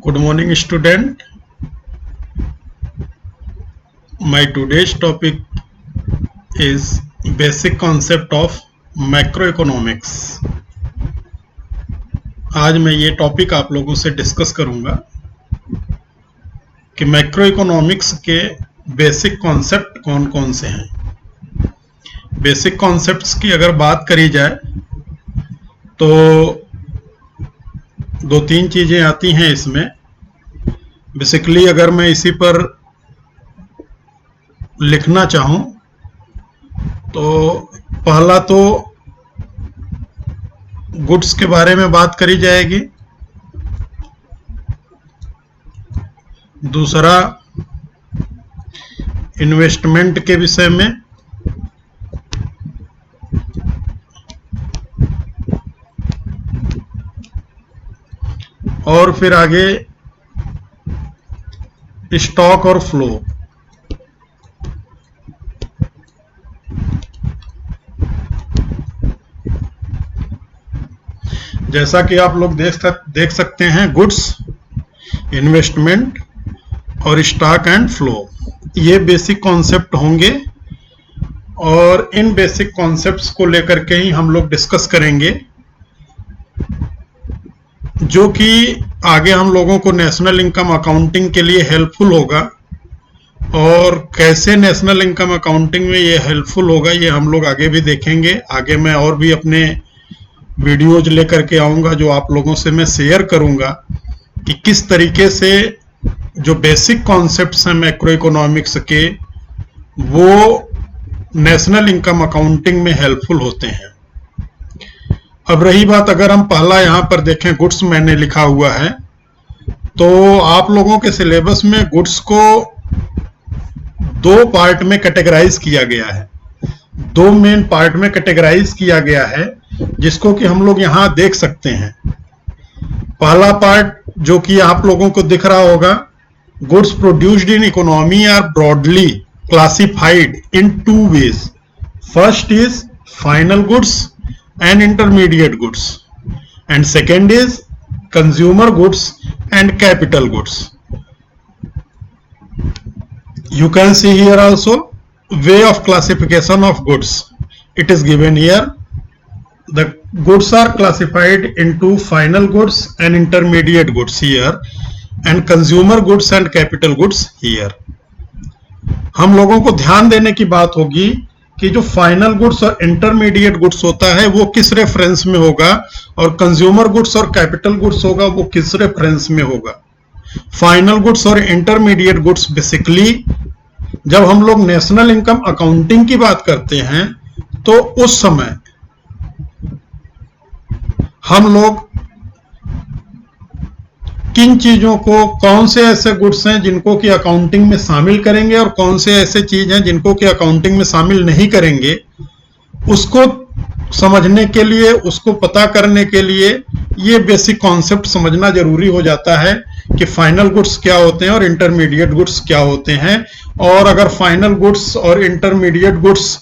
Good morning, student. My today's topic is basic concept of macroeconomics. आज मैं ये topic आप लोगों से डिस्कस करूंगा कि मैक्रो इकोनॉमिक्स के बेसिक कॉन्सेप्ट कौन कौन से हैं। बेसिक कॉन्सेप्ट्स की अगर बात करी जाए तो दो तीन चीजें आती हैं इसमें। बेसिकली अगर मैं इसी पर लिखना चाहूं तो पहला तो गुड्स के बारे में बात करी जाएगी, दूसरा इन्वेस्टमेंट के विषय में, और फिर आगे स्टॉक और फ्लो। जैसा कि आप लोग देख सकते हैं, गुड्स, इन्वेस्टमेंट और स्टॉक एंड फ्लो, ये बेसिक कॉन्सेप्ट होंगे और इन बेसिक कॉन्सेप्ट्स को लेकर के ही हम लोग डिस्कस करेंगे, जो कि आगे हम लोगों को नेशनल इनकम अकाउंटिंग के लिए हेल्पफुल होगा। और कैसे नेशनल इनकम अकाउंटिंग में ये हेल्पफुल होगा ये हम लोग आगे भी देखेंगे। आगे मैं और भी अपने वीडियोज लेकर के आऊँगा जो आप लोगों से मैं शेयर करूँगा कि किस तरीके से जो बेसिक कॉन्सेप्ट्स हैं मैक्रो इकोनॉमिक्स के वो नेशनल इनकम अकाउंटिंग में हेल्पफुल होते हैं। अब रही बात, अगर हम पहला यहाँ पर देखें, गुड्स मैंने लिखा हुआ है, तो आप लोगों के सिलेबस में गुड्स को दो पार्ट में कैटेगराइज किया गया है, दो मेन पार्ट में कैटेगराइज किया गया है, जिसको कि हम लोग यहाँ देख सकते हैं। पहला पार्ट जो कि आप लोगों को दिख रहा होगा, goods produced in economy are broadly classified in two ways. First is final goods and intermediate goods, and second is consumer goods and capital goods. You can see here also way of classification of goods. It is given here. The goods are classified into final goods and intermediate goods here, and consumer goods and capital goods here. हम लोगों को ध्यान देने की बात होगी कि जो फाइनल गुड्स और इंटरमीडिएट गुड्स होता है वो किस रेफरेंस में होगा, और कंज्यूमर गुड्स और कैपिटल गुड्स होगा वो किस रेफरेंस में होगा। फाइनल गुड्स और इंटरमीडिएट गुड्स बेसिकली जब हम लोग नेशनल इनकम अकाउंटिंग की बात करते हैं तो उस समय हम लोग किन चीजों को, कौन से ऐसे गुड्स हैं जिनको कि अकाउंटिंग में शामिल करेंगे और कौन से ऐसे चीज हैं जिनको कि अकाउंटिंग में शामिल नहीं करेंगे, उसको समझने के लिए, उसको पता करने के लिए ये बेसिक कॉन्सेप्ट समझना जरूरी हो जाता है कि फाइनल गुड्स क्या होते हैं और इंटरमीडिएट गुड्स क्या होते हैं। और अगर फाइनल गुड्स और इंटरमीडिएट गुड्स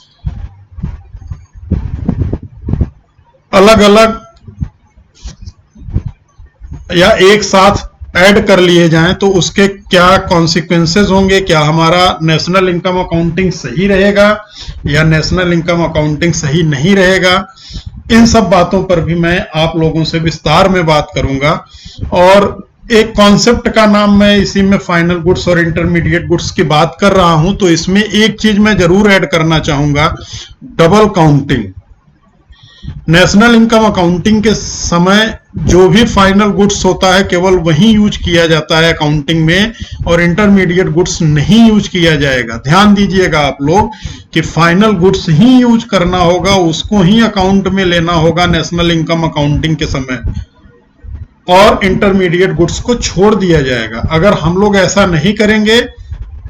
अलग अलग या एक साथ ऐड कर लिए जाएं तो उसके क्या कॉन्सिक्वेंसेस होंगे, क्या हमारा नेशनल इनकम अकाउंटिंग सही रहेगा या नेशनल इनकम अकाउंटिंग सही नहीं रहेगा, इन सब बातों पर भी मैं आप लोगों से विस्तार में बात करूंगा। और एक कॉन्सेप्ट का नाम मैं इसी में फाइनल गुड्स और इंटरमीडिएट गुड्स की बात कर रहा हूं तो इसमें एक चीज मैं जरूर ऐड करना चाहूंगा, double counting. National income accounting के समय जो भी फाइनल गुड्स होता है केवल वही यूज किया जाता है अकाउंटिंग में, और इंटरमीडिएट गुड्स नहीं यूज किया जाएगा। ध्यान दीजिएगा आप लोग कि फाइनल गुड्स ही यूज करना होगा, उसको ही अकाउंट में लेना होगा नेशनल इनकम अकाउंटिंग के समय, और इंटरमीडिएट गुड्स को छोड़ दिया जाएगा। अगर हम लोग ऐसा नहीं करेंगे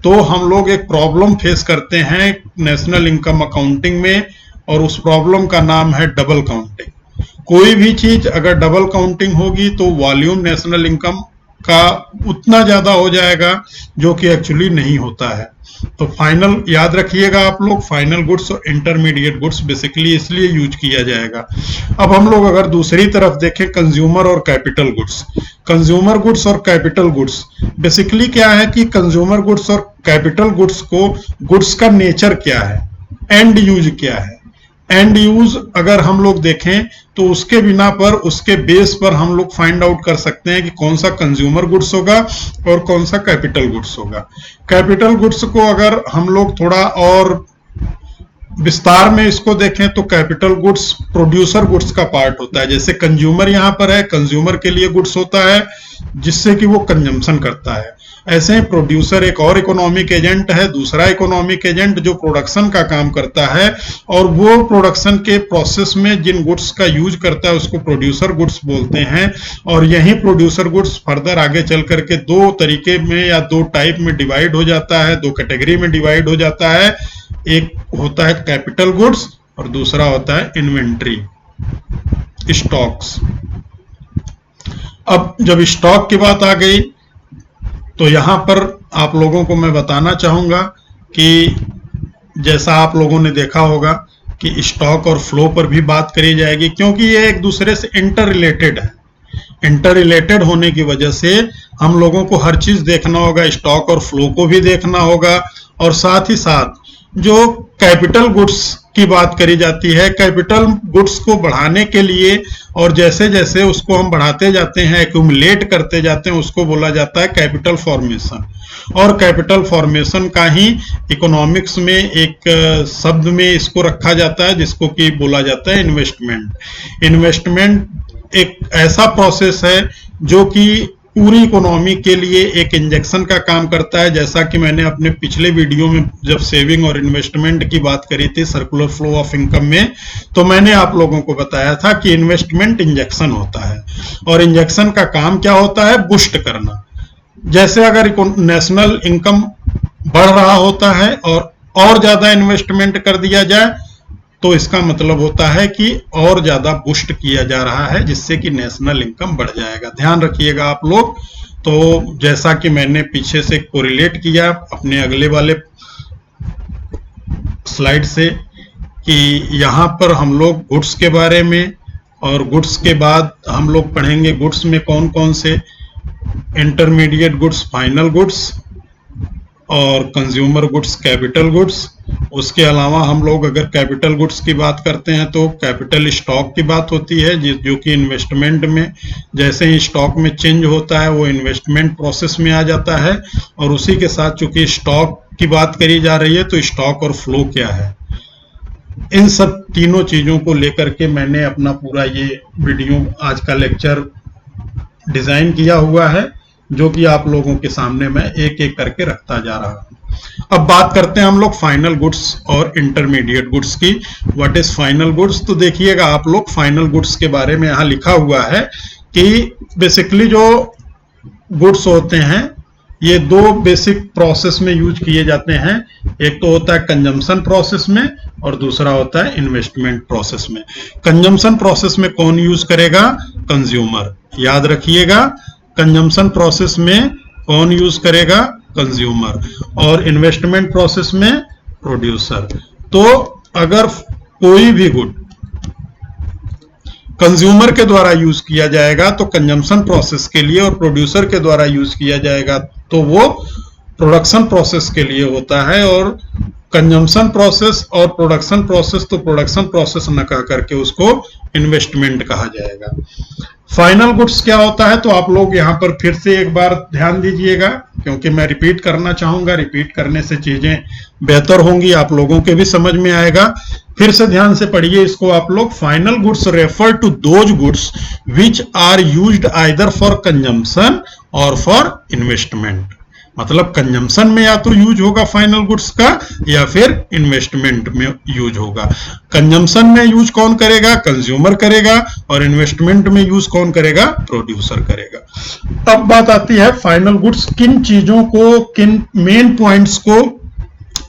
तो हम लोग एक प्रॉब्लम फेस करते हैं नेशनल इनकम अकाउंटिंग में, और उस प्रॉब्लम का नाम है डबल काउंटिंग। कोई भी चीज अगर डबल काउंटिंग होगी तो वॉल्यूम नेशनल इनकम का उतना ज्यादा हो जाएगा जो कि एक्चुअली नहीं होता है। तो फाइनल याद रखिएगा आप लोग, फाइनल गुड्स और इंटरमीडिएट गुड्स बेसिकली इसलिए यूज किया जाएगा। अब हम लोग अगर दूसरी तरफ देखें कंज्यूमर और कैपिटल गुड्स, कंज्यूमर गुड्स और कैपिटल गुड्स बेसिकली क्या है कि कंज्यूमर गुड्स और कैपिटल गुड्स को गुड्स का नेचर क्या है, एंड यूज क्या है, एंड यूज अगर हम लोग देखें तो उसके बिना पर, उसके बेस पर हम लोग फाइंड आउट कर सकते हैं कि कौन सा कंज्यूमर गुड्स होगा और कौन सा कैपिटल गुड्स होगा। कैपिटल गुड्स को अगर हम लोग थोड़ा और विस्तार में इसको देखें तो कैपिटल गुड्स प्रोड्यूसर गुड्स का पार्ट होता है। जैसे कंज्यूमर यहां पर है, कंज्यूमर के लिए गुड्स होता है जिससे कि वो कंजम्पशन करता है। ऐसे ही प्रोड्यूसर एक और इकोनॉमिक एजेंट है, दूसरा इकोनॉमिक एजेंट जो प्रोडक्शन का काम करता है, और वो प्रोडक्शन के प्रोसेस में जिन गुड्स का यूज करता है उसको प्रोड्यूसर गुड्स बोलते हैं। और यही प्रोड्यूसर गुड्स फर्दर आगे चल करके दो तरीके में या दो टाइप में डिवाइड हो जाता है, दो कैटेगरी में डिवाइड हो जाता है। एक होता है कैपिटल गुड्स और दूसरा होता है इन्वेंट्री, स्टॉक्स। अब जब स्टॉक की बात आ गई तो यहां पर आप लोगों को मैं बताना चाहूंगा कि जैसा आप लोगों ने देखा होगा कि स्टॉक और फ्लो पर भी बात करी जाएगी, क्योंकि ये एक दूसरे से इंटर रिलेटेड है। इंटर रिलेटेड होने की वजह से हम लोगों को हर चीज देखना होगा, स्टॉक और फ्लो को भी देखना होगा। और साथ ही साथ जो कैपिटल गुड्स की बात करी जाती है, कैपिटल गुड्स को बढ़ाने के लिए और जैसे जैसे उसको हम बढ़ाते जाते हैं, एक्यूमुलेट करते जाते हैं, उसको बोला जाता है कैपिटल फॉर्मेशन। और कैपिटल फॉर्मेशन का ही इकोनॉमिक्स में एक शब्द में इसको रखा जाता है जिसको कि बोला जाता है इन्वेस्टमेंट। इन्वेस्टमेंट एक ऐसा प्रोसेस है जो कि पूरी इकोनॉमी के लिए एक इंजेक्शन का काम करता है। जैसा कि मैंने अपने पिछले वीडियो में जब सेविंग और इन्वेस्टमेंट की बात करी थी सर्कुलर फ्लो ऑफ इनकम में, तो मैंने आप लोगों को बताया था कि इन्वेस्टमेंट इंजेक्शन होता है। और इंजेक्शन का काम क्या होता है? बूस्ट करना। जैसे अगर नेशनल इनकम बढ़ रहा होता है और ज्यादा इन्वेस्टमेंट कर दिया जाए तो इसका मतलब होता है कि और ज्यादा बूस्ट किया जा रहा है, जिससे कि नेशनल इनकम बढ़ जाएगा। ध्यान रखिएगा आप लोग। तो जैसा कि मैंने पीछे से कोरिलेट किया अपने अगले वाले स्लाइड से कि यहाँ पर हम लोग गुड्स के बारे में, और गुड्स के बाद हम लोग पढ़ेंगे गुड्स में कौन कौन से, इंटरमीडिएट गुड्स, फाइनल गुड्स, और कंज्यूमर गुड्स, कैपिटल गुड्स। उसके अलावा हम लोग अगर कैपिटल गुड्स की बात करते हैं तो कैपिटल स्टॉक की बात होती है, जो कि इन्वेस्टमेंट में जैसे ही स्टॉक में चेंज होता है वो इन्वेस्टमेंट प्रोसेस में आ जाता है। और उसी के साथ चूंकि स्टॉक की बात करी जा रही है तो स्टॉक और फ्लो क्या है, इन सब तीनों चीजों को लेकर के मैंने अपना पूरा ये वीडियो आज का लेक्चर डिजाइन किया हुआ है, जो कि आप लोगों के सामने मैं एक एक करके रखता जा रहा हूं। अब बात करते हैं हम लोग फाइनल गुड्स और इंटरमीडिएट गुड्स की। What is final goods? तो देखिएगा आप लोग, फाइनल गुड्स के बारे में यहां लिखा हुआ है कि बेसिकली जो गुड्स होते हैं ये दो बेसिक प्रोसेस में यूज किए जाते हैं। एक तो होता है कंजम्पशन प्रोसेस में और दूसरा होता है इन्वेस्टमेंट प्रोसेस में। कंजम्पशन प्रोसेस में कौन यूज करेगा? कंज्यूमर। याद रखिएगा, कंजम्पशन प्रोसेस में कौन यूज करेगा? कंज्यूमर। और इन्वेस्टमेंट प्रोसेस में प्रोड्यूसर। तो अगर कोई भी गुड कंज्यूमर के द्वारा यूज किया जाएगा तो कंजम्पशन प्रोसेस के लिए, और प्रोड्यूसर के द्वारा यूज किया जाएगा तो वो प्रोडक्शन प्रोसेस के लिए होता है। और कंजम्पशन प्रोसेस और प्रोडक्शन प्रोसेस, तो प्रोडक्शन प्रोसेस न कह करके उसको इन्वेस्टमेंट कहा जाएगा। फाइनल गुड्स क्या होता है? तो आप लोग यहाँ पर फिर से एक बार ध्यान दीजिएगा, क्योंकि मैं रिपीट करना चाहूंगा। रिपीट करने से चीजें बेहतर होंगी, आप लोगों के भी समझ में आएगा। फिर से ध्यान से पढ़िए इसको आप लोग। Final goods refer to those goods which are used either for consumption और फॉर इन्वेस्टमेंट। मतलब कंजम्पशन में या तो यूज होगा फाइनल गुड्स का या फिर इन्वेस्टमेंट में यूज होगा। कंजम्पशन में यूज कौन करेगा? कंज्यूमर करेगा। और इन्वेस्टमेंट में यूज कौन करेगा? प्रोड्यूसर करेगा। अब बात आती है फाइनल गुड्स किन चीजों को, किन मेन पॉइंट्स को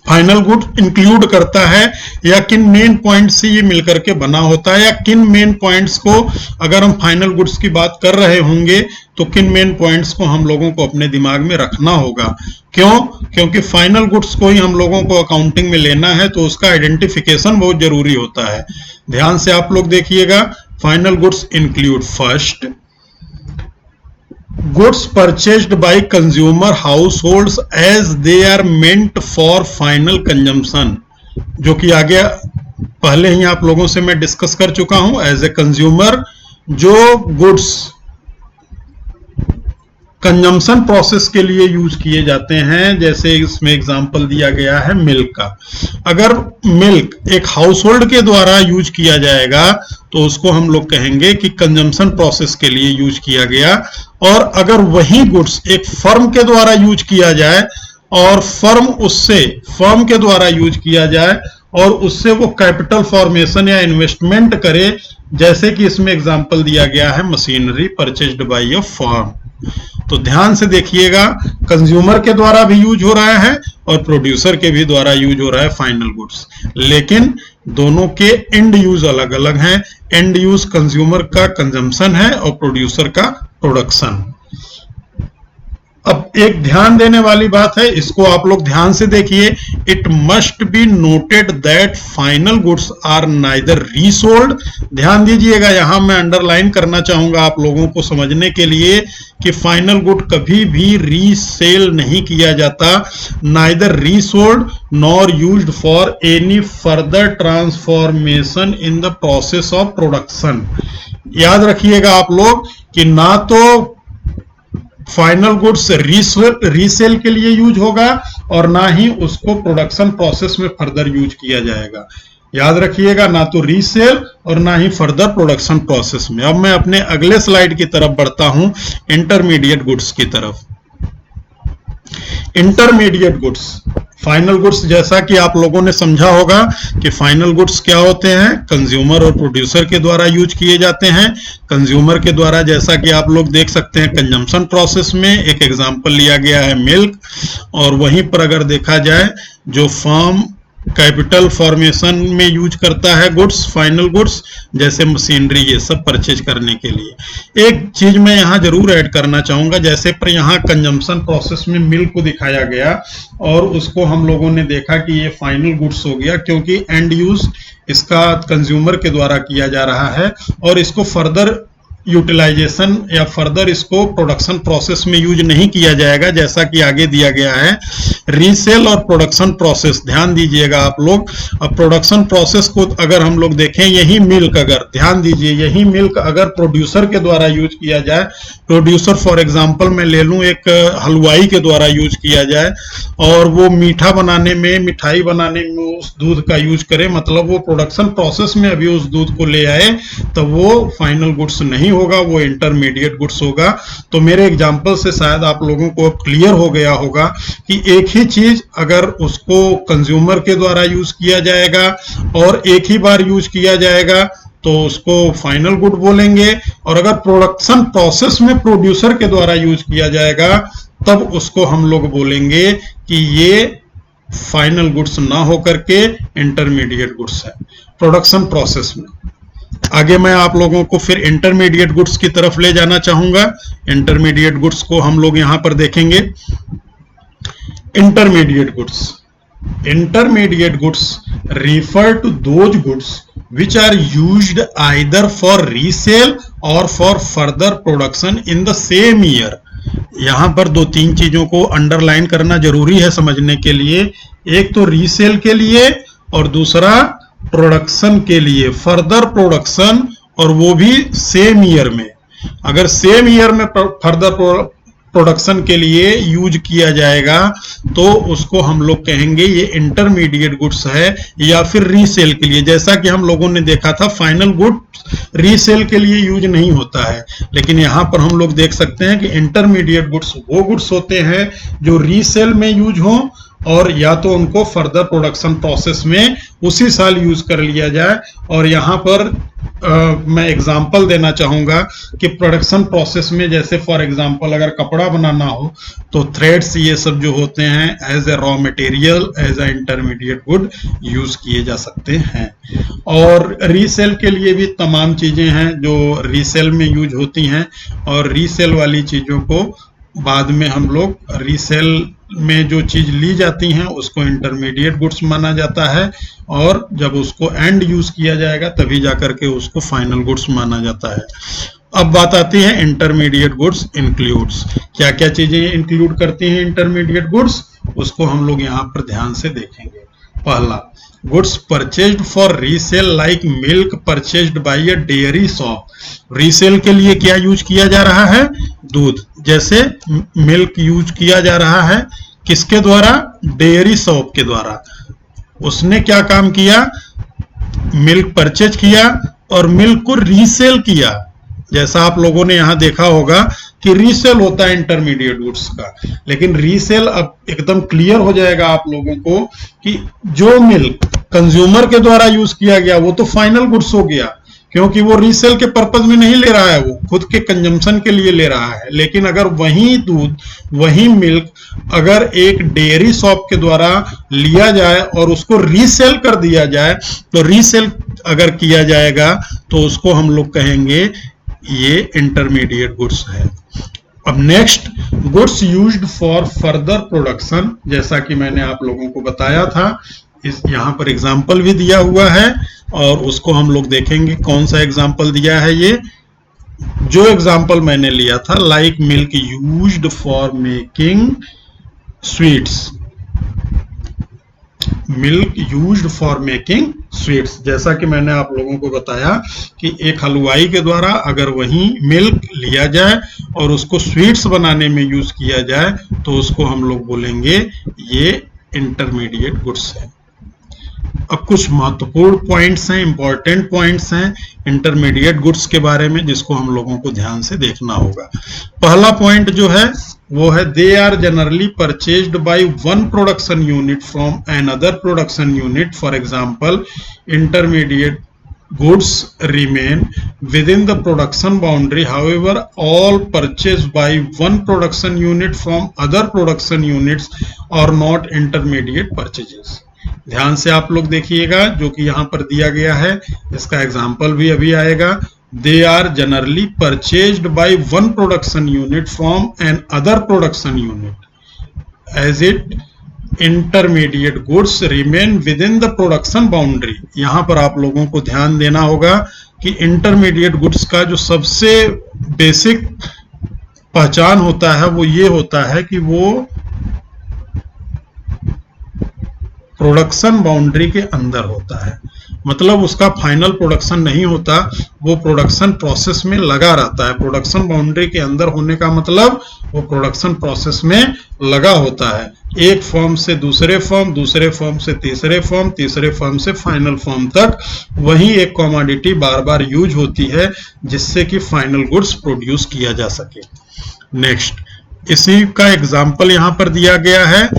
फाइनल गुड इंक्लूड करता है, या किन मेन पॉइंट से ये मिलकर के बना होता है, या किन मेन पॉइंट्स को, अगर हम फाइनल गुड्स की बात कर रहे होंगे तो किन मेन पॉइंट्स को हम लोगों को अपने दिमाग में रखना होगा। क्यों? क्योंकि फाइनल गुड्स को ही हम लोगों को अकाउंटिंग में लेना है, तो उसका आइडेंटिफिकेशन बहुत जरूरी होता है। ध्यान से आप लोग देखिएगा, final goods include first, goods purchased by consumer households as they are meant for final consumption, जो कि आगे पहले ही आप लोगों से मैं डिस्कस कर चुका हूं। एज ए कंज्यूमर जो गुड्स कंजम्पशन प्रोसेस के लिए यूज किए जाते हैं, जैसे इसमें एग्जांपल दिया गया है मिल्क का। अगर मिल्क एक हाउसहोल्ड के द्वारा यूज किया जाएगा तो उसको हम लोग कहेंगे कि कंजम्पशन प्रोसेस के लिए यूज किया गया। और अगर वही गुड्स एक फर्म के द्वारा यूज किया जाए और फर्म के द्वारा यूज किया जाए और उससे वो कैपिटल फॉर्मेशन या इन्वेस्टमेंट करे, जैसे कि इसमें एग्जांपल दिया गया है machinery purchased bye a firm. तो ध्यान से देखिएगा, कंज्यूमर के द्वारा भी यूज हो रहा है और प्रोड्यूसर के भी द्वारा यूज हो रहा है फाइनल गुड्स, लेकिन दोनों के एंड यूज अलग अलग हैं। एंड यूज कंज्यूमर का कंजम्पशन है और प्रोड्यूसर का प्रोडक्शन। अब एक ध्यान देने वाली बात है, इसको आप लोग ध्यान से देखिए। It must be noted that final goods are neither resold. ध्यान दीजिएगा, यहां मैं अंडरलाइन करना चाहूंगा आप लोगों को समझने के लिए कि फाइनल गुड कभी भी रीसेल नहीं किया जाता, neither resold nor used for any further transformation in the process of production. याद रखिएगा आप लोग कि ना तो फाइनल गुड्स रीसेल के लिए यूज होगा और ना ही उसको प्रोडक्शन प्रोसेस में फर्दर यूज किया जाएगा। याद रखिएगा, ना तो रीसेल और ना ही फर्दर प्रोडक्शन प्रोसेस में। अब मैं अपने अगले स्लाइड की तरफ बढ़ता हूं, इंटरमीडिएट गुड्स की तरफ। इंटरमीडिएट गुड्स, फाइनल गुड्स जैसा कि आप लोगों ने समझा होगा कि फाइनल गुड्स क्या होते हैं, कंज्यूमर और प्रोड्यूसर के द्वारा यूज किए जाते हैं। कंज्यूमर के द्वारा जैसा कि आप लोग देख सकते हैं कंजम्पशन प्रोसेस में एक एग्जांपल लिया गया है मिल्क, और वहीं पर अगर देखा जाए जो फर्म कैपिटल फॉर्मेशन में यूज करता है गुड्स, फाइनल गुड्स जैसे मशीनरी, ये सब परचेज करने के लिए। एक चीज मैं यहाँ जरूर ऐड करना चाहूंगा, जैसे पर यहाँ कंजम्पशन प्रोसेस में मिल्क को दिखाया गया और उसको हम लोगों ने देखा कि ये फाइनल गुड्स हो गया, क्योंकि एंड यूज इसका कंज्यूमर के द्वारा किया जा रहा है और इसको फर्दर यूटिलाइजेशन या फर्दर इसको प्रोडक्शन प्रोसेस में यूज नहीं किया जाएगा, जैसा कि आगे दिया गया है। रीसेल और प्रोडक्शन प्रोसेस, ध्यान दीजिएगा आप लोग। अब प्रोडक्शन प्रोसेस को अगर हम लोग देखें, यही मिल्क अगर, ध्यान दीजिए, यही मिल्क अगर प्रोड्यूसर के द्वारा यूज किया जाए, प्रोड्यूसर फॉर एग्जांपल मैं ले लूं, एक हलवाई के द्वारा यूज किया जाए और वो मीठा बनाने में, मिठाई बनाने में उस दूध का यूज करे, मतलब वो प्रोडक्शन प्रोसेस में अभी उस दूध को ले आए, तो वो फाइनल गुड्स नहीं होगा, वो इंटरमीडिएट गुड्स होगा। तो मेरे एग्जांपल से शायद आप लोगों को अब क्लियर हो गया होगा कि एक ही चीज अगर उसको कंज्यूमर के द्वारा यूज किया जाएगा और एक ही बार यूज किया जाएगा तो उसको फाइनल गुड बोलेंगे, और अगर प्रोडक्शन प्रोसेस में प्रोड्यूसर के द्वारा यूज किया जाएगा तब उसको हम लोग बोलेंगे कि ये फाइनल गुड्स ना होकर के इंटरमीडिएट गुड्स है प्रोडक्शन प्रोसेस में। आगे मैं आप लोगों को फिर इंटरमीडिएट गुड्स की तरफ ले जाना चाहूंगा। इंटरमीडिएट गुड्स को हम लोग यहां पर देखेंगे। Intermediate goods refer to those goods which are used either for resale or for further production in the same year। यहां पर दो तीन चीजों को अंडरलाइन करना जरूरी है समझने के लिए। एक तो रीसेल के लिए और दूसरा प्रोडक्शन के लिए, फर्दर प्रोडक्शन, और वो भी सेम ईयर में। अगर सेम ईयर में फर्दर प्रोडक्शन के लिए यूज किया जाएगा तो उसको हम लोग कहेंगे ये इंटरमीडिएट गुड्स है, या फिर रीसेल के लिए। जैसा कि हम लोगों ने देखा था फाइनल गुड्स रीसेल के लिए यूज नहीं होता है, लेकिन यहां पर हम लोग देख सकते हैं कि इंटरमीडिएट गुड्स वो गुड्स होते हैं जो रीसेल में यूज हो और या तो उनको फर्दर प्रोडक्शन प्रोसेस में उसी साल यूज कर लिया जाए। और यहाँ पर मैं एग्जांपल देना चाहूंगा कि प्रोडक्शन प्रोसेस में जैसे फॉर एग्जांपल अगर कपड़ा बनाना हो तो थ्रेड्स ये सब जो होते हैं as a raw material, as a intermediate good use किए जा सकते हैं। और रीसेल के लिए भी तमाम चीजें हैं जो रीसेल में यूज होती हैं, और रीसेल वाली चीजों को बाद में हम लोग रीसेल में जो चीज ली जाती हैं उसको इंटरमीडिएट गुड्स माना जाता है, और जब उसको एंड यूज किया जाएगा तभी जाकर के उसको फाइनल गुड्स माना जाता है। अब बात आती है इंटरमीडिएट गुड्स इंक्लूड्स, क्या क्या चीजें इंक्लूड करती हैं इंटरमीडिएट गुड्स, उसको हम लोग यहाँ पर ध्यान से देखेंगे। पहला, goods purchased for resale like milk purchased bye a dairy shop. Resale के लिए क्या यूज किया जा रहा है? दूध। जैसे मिल्क यूज किया जा रहा है किसके द्वारा? डेयरी शॉप के द्वारा। उसने क्या काम किया? मिल्क परचेज किया और मिल्क को रीसेल किया। जैसा आप लोगों ने यहां देखा होगा कि रीसेल होता है इंटरमीडिएट गुड्स का, लेकिन रीसेल अब एकदम क्लियर हो जाएगा आप लोगों को कि जो मिल्क कंज्यूमर के द्वारा यूज किया गया वो तो फाइनल गुड्स हो गया, क्योंकि वो रीसेल के पर्पज में नहीं ले रहा है, वो खुद के कंजम्पशन के लिए ले रहा है। लेकिन अगर वही दूध, वही मिल्क अगर एक डेयरी शॉप के द्वारा लिया जाए और उसको रीसेल कर दिया जाए, तो रीसेल अगर किया जाएगा तो उसको हम लोग कहेंगे ये इंटरमीडिएट गुड्स है। अब next, goods used for further production, जैसा कि मैंने आप लोगों को बताया था, इस यहाँ पर एग्जाम्पल भी दिया हुआ है और उसको हम लोग देखेंगे कौन सा एग्जाम्पल दिया है। ये जो एग्जाम्पल मैंने लिया था, like milk used for making sweets, milk used for making sweets. जैसा कि मैंने आप लोगों को बताया कि एक हलवाई के द्वारा अगर वही मिल्क लिया जाए और उसको स्वीट्स बनाने में यूज किया जाए तो उसको हम लोग बोलेंगे ये इंटरमीडिएट गुड्स है। अब कुछ महत्वपूर्ण पॉइंट्स हैं, इंपॉर्टेंट पॉइंट्स हैं इंटरमीडिएट गुड्स के बारे में, जिसको हम लोगों को ध्यान से देखना होगा। पहला पॉइंट जो है वो है they are generally purchased by one production unit from another production unit. For example, intermediate goods remain within the production boundary, however all purchased by one production unit from other production units are not intermediate purchases। ध्यान से आप लोग देखिएगा जो कि यहाँ पर दिया गया है, इसका एग्जाम्पल भी अभी आएगा। They are generally purchased by one production unit from another production unit as it intermediate goods remain within the production boundary. यहां पर आप लोगों को ध्यान देना होगा कि इंटरमीडिएट गुड्स का जो सबसे बेसिक पहचान होता है वो ये होता है कि वो प्रोडक्शन बाउंड्री के अंदर होता है, मतलब उसका फाइनल प्रोडक्शन नहीं होता, वो प्रोडक्शन प्रोसेस में लगा रहता है। प्रोडक्शन बाउंड्री के अंदर होने का मतलब वो प्रोडक्शन प्रोसेस में लगा होता है, एक फॉर्म से दूसरे फॉर्म, दूसरे फॉर्म से तीसरे फॉर्म, तीसरे फॉर्म से फाइनल फॉर्म तक वही एक कमोडिटी बार बार यूज होती है जिससे कि फाइनल गुड्स प्रोड्यूस किया जा सके। नेक्स्ट, इसी का एग्जाम्पल यहाँ पर दिया गया है।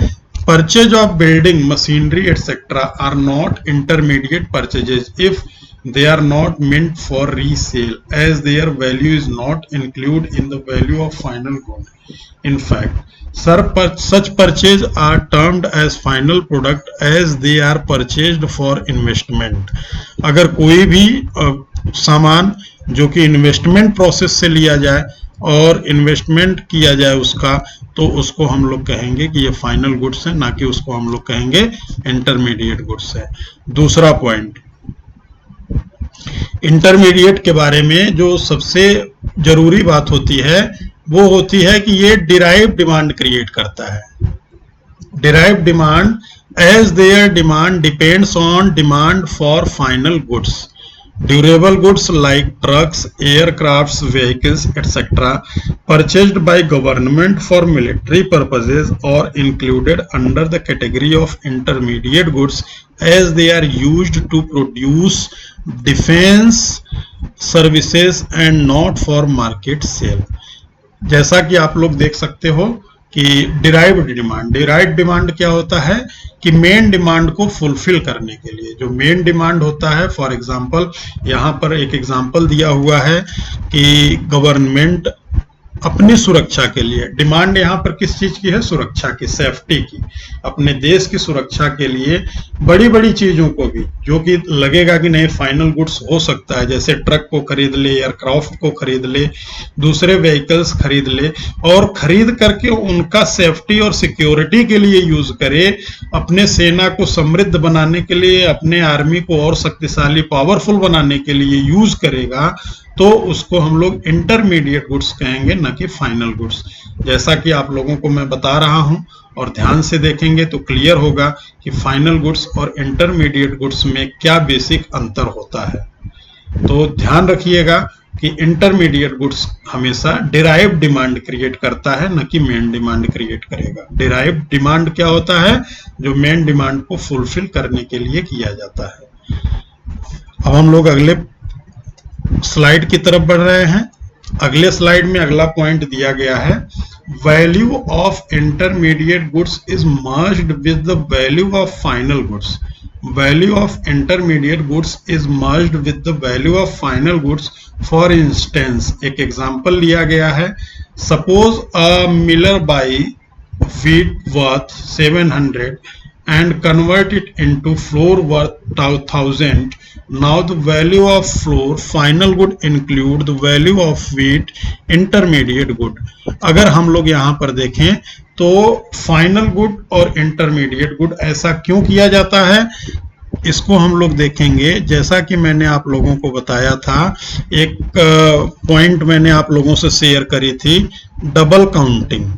Purchase of building machinery etc. are not intermediate purchases if they are not meant for resale, as their value is not included in the value of final good. In fact, such purchases are termed as final product as they are purchased for investment। अगर कोई भी सामान जो कि investment process से लिया जाए और इन्वेस्टमेंट किया जाए उसका, तो उसको हम लोग कहेंगे कि ये फाइनल गुड्स है, ना कि उसको हम लोग कहेंगे इंटरमीडिएट गुड्स है। दूसरा पॉइंट, इंटरमीडिएट के बारे में जो सबसे जरूरी बात होती है वो होती है कि ये डिराइव डिमांड क्रिएट करता है। Derive demand as their demand depends on demand for final goods. Durable goods like trucks, aircrafts, vehicles, etc. purchased by government for military purposes are included under the category of intermediate goods as they are used to produce defense services and not for market sale। जैसा कि आप लोग देख सकते हो कि derived demand क्या होता है कि मेन डिमांड को फुलफिल करने के लिए, जो मेन डिमांड होता है, फॉर एग्जांपल यहाँ पर एक एग्जांपल दिया हुआ है कि गवर्नमेंट अपनी सुरक्षा के लिए, डिमांड यहाँ पर किस चीज की है, सुरक्षा की, सेफ्टी की, अपने देश की सुरक्षा के लिए बड़ी बड़ी चीजों को भी, जो कि लगेगा कि नहीं फाइनल गुड्स हो सकता है, जैसे ट्रक को खरीद ले, एयरक्राफ्ट को खरीद ले, दूसरे व्हीकल्स खरीद ले और खरीद करके उनका सेफ्टी और सिक्योरिटी के लिए यूज करे, अपने सेना को समृद्ध बनाने के लिए, अपने आर्मी को और शक्तिशाली पावरफुल बनाने के लिए यूज करेगा, तो उसको हम लोग इंटरमीडिएट गुड्स कहेंगे, न कि फाइनल गुड्स। जैसा कि आप लोगों को मैं बता रहा हूं और ध्यान से देखेंगे तो क्लियर होगा कि फाइनल गुड्स और इंटरमीडिएट गुड्स में क्या बेसिक अंतर होता है। तो ध्यान रखिएगा कि इंटरमीडिएट गुड्स हमेशा डिराइव्ड डिमांड क्रिएट करता है, न कि मेन डिमांड क्रिएट करेगा। डिराइव्ड डिमांड क्या होता है, जो मेन डिमांड को फुलफिल करने के लिए किया जाता है। अब हम लोग अगले स्लाइड की तरफ बढ़ रहे हैं। अगले स्लाइड में अगला पॉइंट दिया गया है, value of intermediate goods is merged with the value of final goods. Value of intermediate goods is merged with the value of final goods. For instance, एक एग्जांपल लिया गया है, suppose a Miller by wheat worth 700 and convert it into flour worth 1000. Now the value of flour final good include the value of wheat intermediate good. अगर हम लोग यहाँ पर देखें तो फाइनल गुड और इंटरमीडिएट गुड ऐसा क्यों किया जाता है, इसको हम लोग देखेंगे। जैसा कि मैंने आप लोगों को बताया था, एक पॉइंट मैंने आप लोगों से शेयर करी थी, डबल काउंटिंग।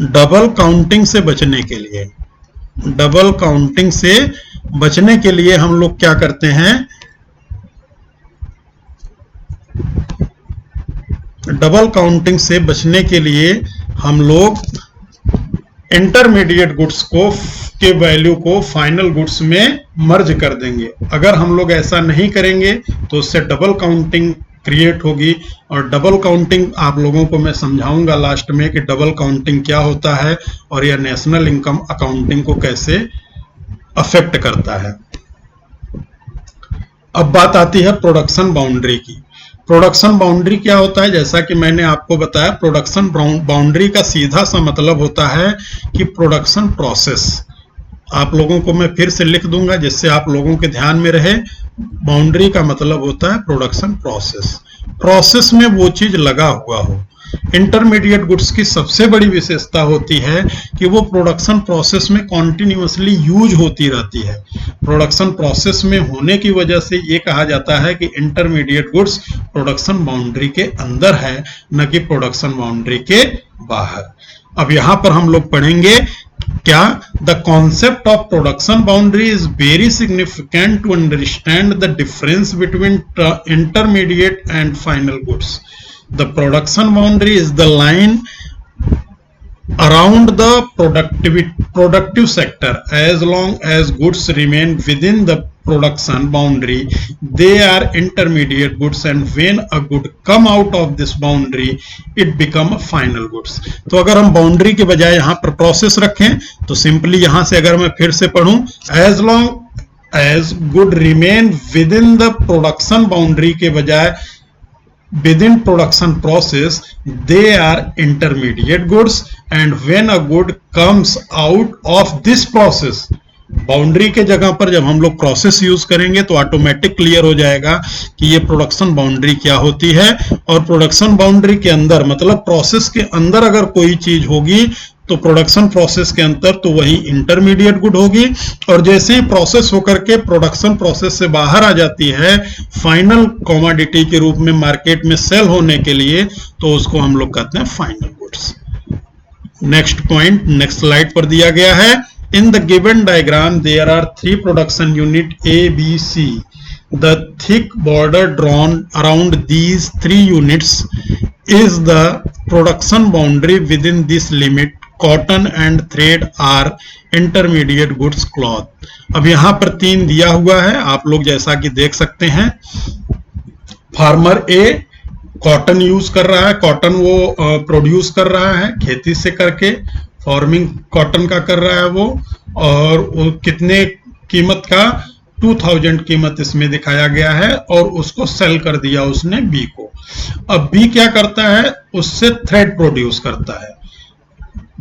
डबल काउंटिंग से बचने के लिए, डबल काउंटिंग से बचने के लिए हम लोग क्या करते हैं, डबल काउंटिंग से बचने के लिए हम लोग इंटरमीडिएट गुड्स को के वैल्यू को फाइनल गुड्स में मर्ज कर देंगे। अगर हम लोग ऐसा नहीं करेंगे तो उससे डबल काउंटिंग क्रिएट होगी, और डबल काउंटिंग आप लोगों को मैं समझाऊंगा लास्ट में कि डबल काउंटिंग क्या होता है और यह नेशनल इनकम अकाउंटिंग को कैसे अफेक्ट करता है। अब बात आती है प्रोडक्शन बाउंड्री की। प्रोडक्शन बाउंड्री क्या होता है, जैसा कि मैंने आपको बताया, प्रोडक्शन बाउंड्री का सीधा सा मतलब होता है कि प्रोडक्शन प्रोसेस। आप लोगों को मैं फिर से लिख दूंगा जिससे आप लोगों के ध्यान में रहे। बाउंड्री का मतलब होता है प्रोडक्शन प्रोसेस, प्रोसेस में वो चीज लगा हुआ हो। इंटरमीडिएट गुड्स की सबसे बड़ी विशेषता होती है कि वो प्रोडक्शन प्रोसेस में कॉन्टिन्यूअसली यूज होती रहती है। प्रोडक्शन प्रोसेस में होने की वजह से ये कहा जाता है कि इंटरमीडिएट गुड्स प्रोडक्शन बाउंड्री के अंदर है, न कि प्रोडक्शन बाउंड्री के बाहर। अब यहां पर हम लोग पढ़ेंगे क्या, the concept of production boundary is very significant to understand the difference between intermediate and final goods. The production boundary is the line around the productive sector. As long as goods remain within the production boundary, they are intermediate goods, and when a good come out of this boundary, it become a final goods. तो अगर हम boundary के बजाय यहाँ पर process रखें तो simply यहाँ से अगर मैं फिर से पढ़ूं, as long as good remain within the production boundary के बजाय within production process, they are intermediate goods, and when a good comes out of this process, boundary के जगह पर जब हम लोग प्रोसेस यूज करेंगे तो ऑटोमेटिक क्लियर हो जाएगा कि ये प्रोडक्शन बाउंड्री क्या होती है। और प्रोडक्शन बाउंड्री के अंदर मतलब प्रोसेस के अंदर अगर कोई चीज होगी तो प्रोडक्शन प्रोसेस के अंदर तो वही इंटरमीडिएट गुड होगी, और जैसे ही प्रोसेस होकर के प्रोडक्शन प्रोसेस से बाहर आ जाती है फाइनल कमोडिटी के रूप में मार्केट में सेल होने के लिए, तो उसको हम लोग कहते हैं final goods. Next point next slide पर दिया गया है, in the given diagram there are 3 production unit A, B, C. The thick border drawn around these 3 units is the production boundary. Within this limit, cotton and thread are intermediate goods cloth. अब यहाँ पर 3 दिया हुआ है, आप लोग जैसा कि देख सकते हैं। फार्मर ए कॉटन यूज कर रहा है, कॉटन वो प्रोड्यूस कर रहा है खेती से करके, फार्मिंग कॉटन का कर रहा है वो, और वो कितने कीमत का 2000 कीमत इसमें दिखाया गया है, और उसको सेल कर दिया उसने बी को। अब बी क्या करता है, उससे थ्रेड प्रोड्यूस करता है,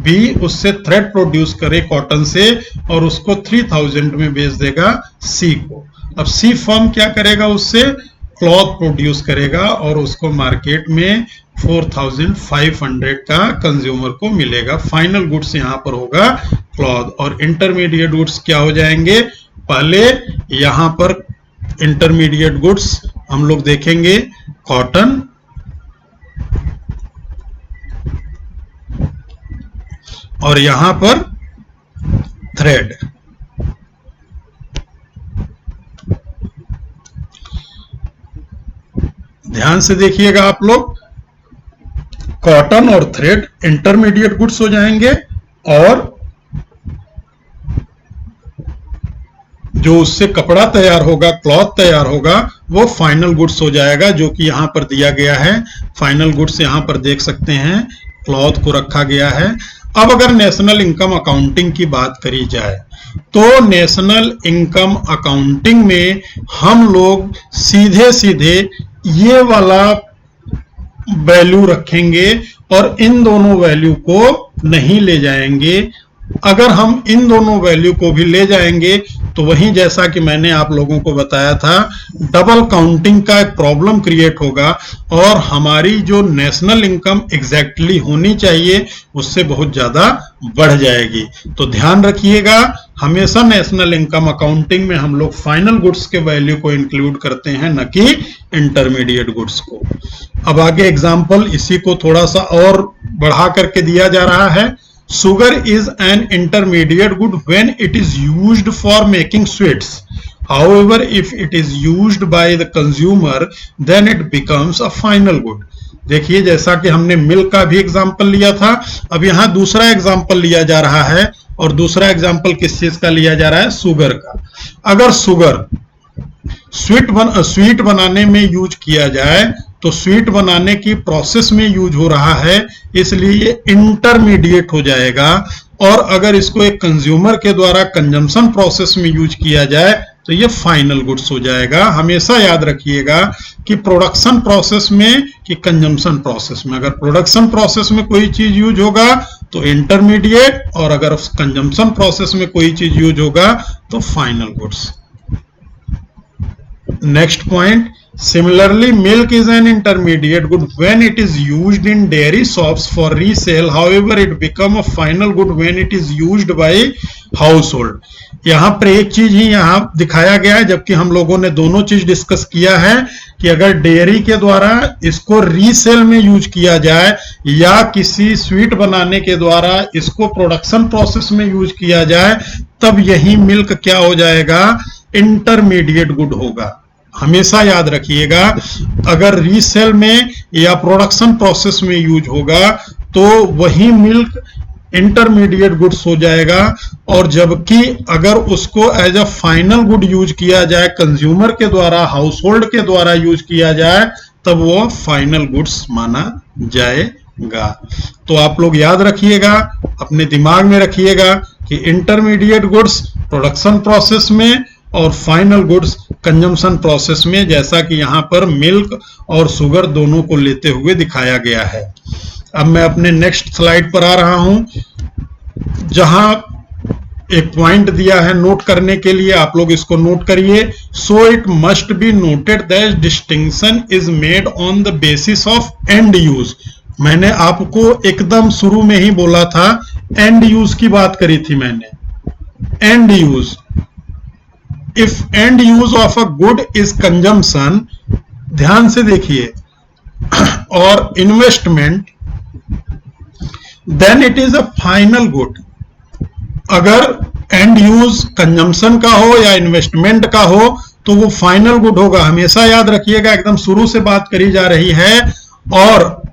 बी उससे थ्रेड प्रोड्यूस करे कॉटन से और उसको 3000 में बेच देगा सी को। अब सी फर्म क्या करेगा, उससे क्लॉथ प्रोड्यूस करेगा और उसको मार्केट में 4500 का कंज्यूमर को मिलेगा। फाइनल गुड्स यहां पर होगा क्लॉथ, और इंटरमीडिएट गुड्स क्या हो जाएंगे, पहले यहां पर इंटरमीडिएट गुड्स हम लोग देखेंगे कॉटन, और यहां पर थ्रेड। ध्यान से देखिएगा आप लोग, कॉटन और थ्रेड इंटरमीडिएट गुड्स हो जाएंगे, और जो उससे कपड़ा तैयार होगा, क्लॉथ तैयार होगा, वो फाइनल गुड्स हो जाएगा, जो कि यहां पर दिया गया है। फाइनल गुड्स यहां पर देख सकते हैं, क्लॉथ को रखा गया है। अब अगर नेशनल इनकम अकाउंटिंग की बात करी जाए, तो नेशनल इनकम अकाउंटिंग में हम लोग सीधे सीधे ये वाला वैल्यू रखेंगे और इन दोनों वैल्यू को नहीं ले जाएंगे। अगर हम इन दोनों वैल्यू को भी ले जाएंगे तो वहीं, जैसा कि मैंने आप लोगों को बताया था, डबल काउंटिंग का एक प्रॉब्लम क्रिएट होगा, और हमारी जो नेशनल इनकम एग्जैक्टली होनी चाहिए उससे बहुत ज्यादा बढ़ जाएगी। तो ध्यान रखिएगा, हमेशा नेशनल इनकम अकाउंटिंग में हम लोग फाइनल गुड्स के वैल्यू को इंक्लूड करते हैं, न कि इंटरमीडिएट गुड्स को। अब आगे एग्जाम्पल इसी को थोड़ा सा और बढ़ा करके दिया जा रहा है। Sugar is an intermediate good when it is used for making sweets. However, if it is used by the consumer, then it becomes a final good. देखिए, जैसा कि हमने मिल्क का भी एग्जाम्पल लिया था, अब यहाँ दूसरा एग्जाम्पल लिया जा रहा है, और दूसरा एग्जाम्पल किस चीज का लिया जा रहा है, शुगर का। अगर शुगर स्वीट बनाने में यूज किया जाए तो स्वीट बनाने की प्रोसेस में यूज हो रहा है, इसलिए ये इंटरमीडिएट हो जाएगा। और अगर इसको एक कंज्यूमर के द्वारा कंजम्पशन प्रोसेस में यूज किया जाए तो ये फाइनल गुड्स हो जाएगा। हमेशा याद रखिएगा कि प्रोडक्शन प्रोसेस में कि कंजम्पशन प्रोसेस में, अगर प्रोडक्शन प्रोसेस में कोई चीज यूज होगा तो इंटरमीडिएट, और अगर कंजम्पशन प्रोसेस में कोई चीज यूज होगा तो final goods. Next point, similarly, milk is an intermediate good when it is used in dairy shops for resale. However, it become a final good when it is used by household. यहाँ पर एक चीज ही यहाँ दिखाया गया है, जबकि हम लोगों ने दोनों चीज डिस्कस किया है कि अगर डेयरी के द्वारा इसको रीसेल में यूज किया जाए या किसी स्वीट बनाने के द्वारा इसको प्रोडक्शन प्रोसेस में यूज किया जाए, तब यही मिल्क क्या हो जाएगा, इंटरमीडिएट गुड होगा। हमेशा याद रखिएगा, अगर रीसेल में या प्रोडक्शन प्रोसेस में यूज होगा तो वही मिल्क इंटरमीडिएट गुड्स हो जाएगा, और जबकि अगर उसको as a final good use किया जाए, कंज्यूमर के द्वारा, हाउस होल्ड के द्वारा यूज किया जाए, तब वो फाइनल गुड्स माना जाएगा। तो आप लोग याद रखिएगा, अपने दिमाग में रखिएगा कि इंटरमीडिएट गुड्स प्रोडक्शन प्रोसेस में और फाइनल गुड्स कंजम्पशन प्रोसेस में, जैसा कि यहां पर मिल्क और शुगर दोनों को लेते हुए दिखाया गया है। अब मैं अपने नेक्स्ट स्लाइड पर आ रहा हूं, जहां एक पॉइंट दिया है नोट करने के लिए, आप लोग इसको नोट करिए। So it must be noted that distinction is made on the basis of and use. मैंने आपको एकदम शुरू में ही बोला था, एंड यूज की बात करी थी मैंने। End use, if end use of a good is consumption, ध्यान से देखिए, और investment, then it is a final good. अगर एंड यूज कंजम्पशन का हो या इन्वेस्टमेंट का हो तो वो फाइनल गुड होगा। हमेशा याद रखिएगा, एकदम शुरू से बात करी जा रही है। और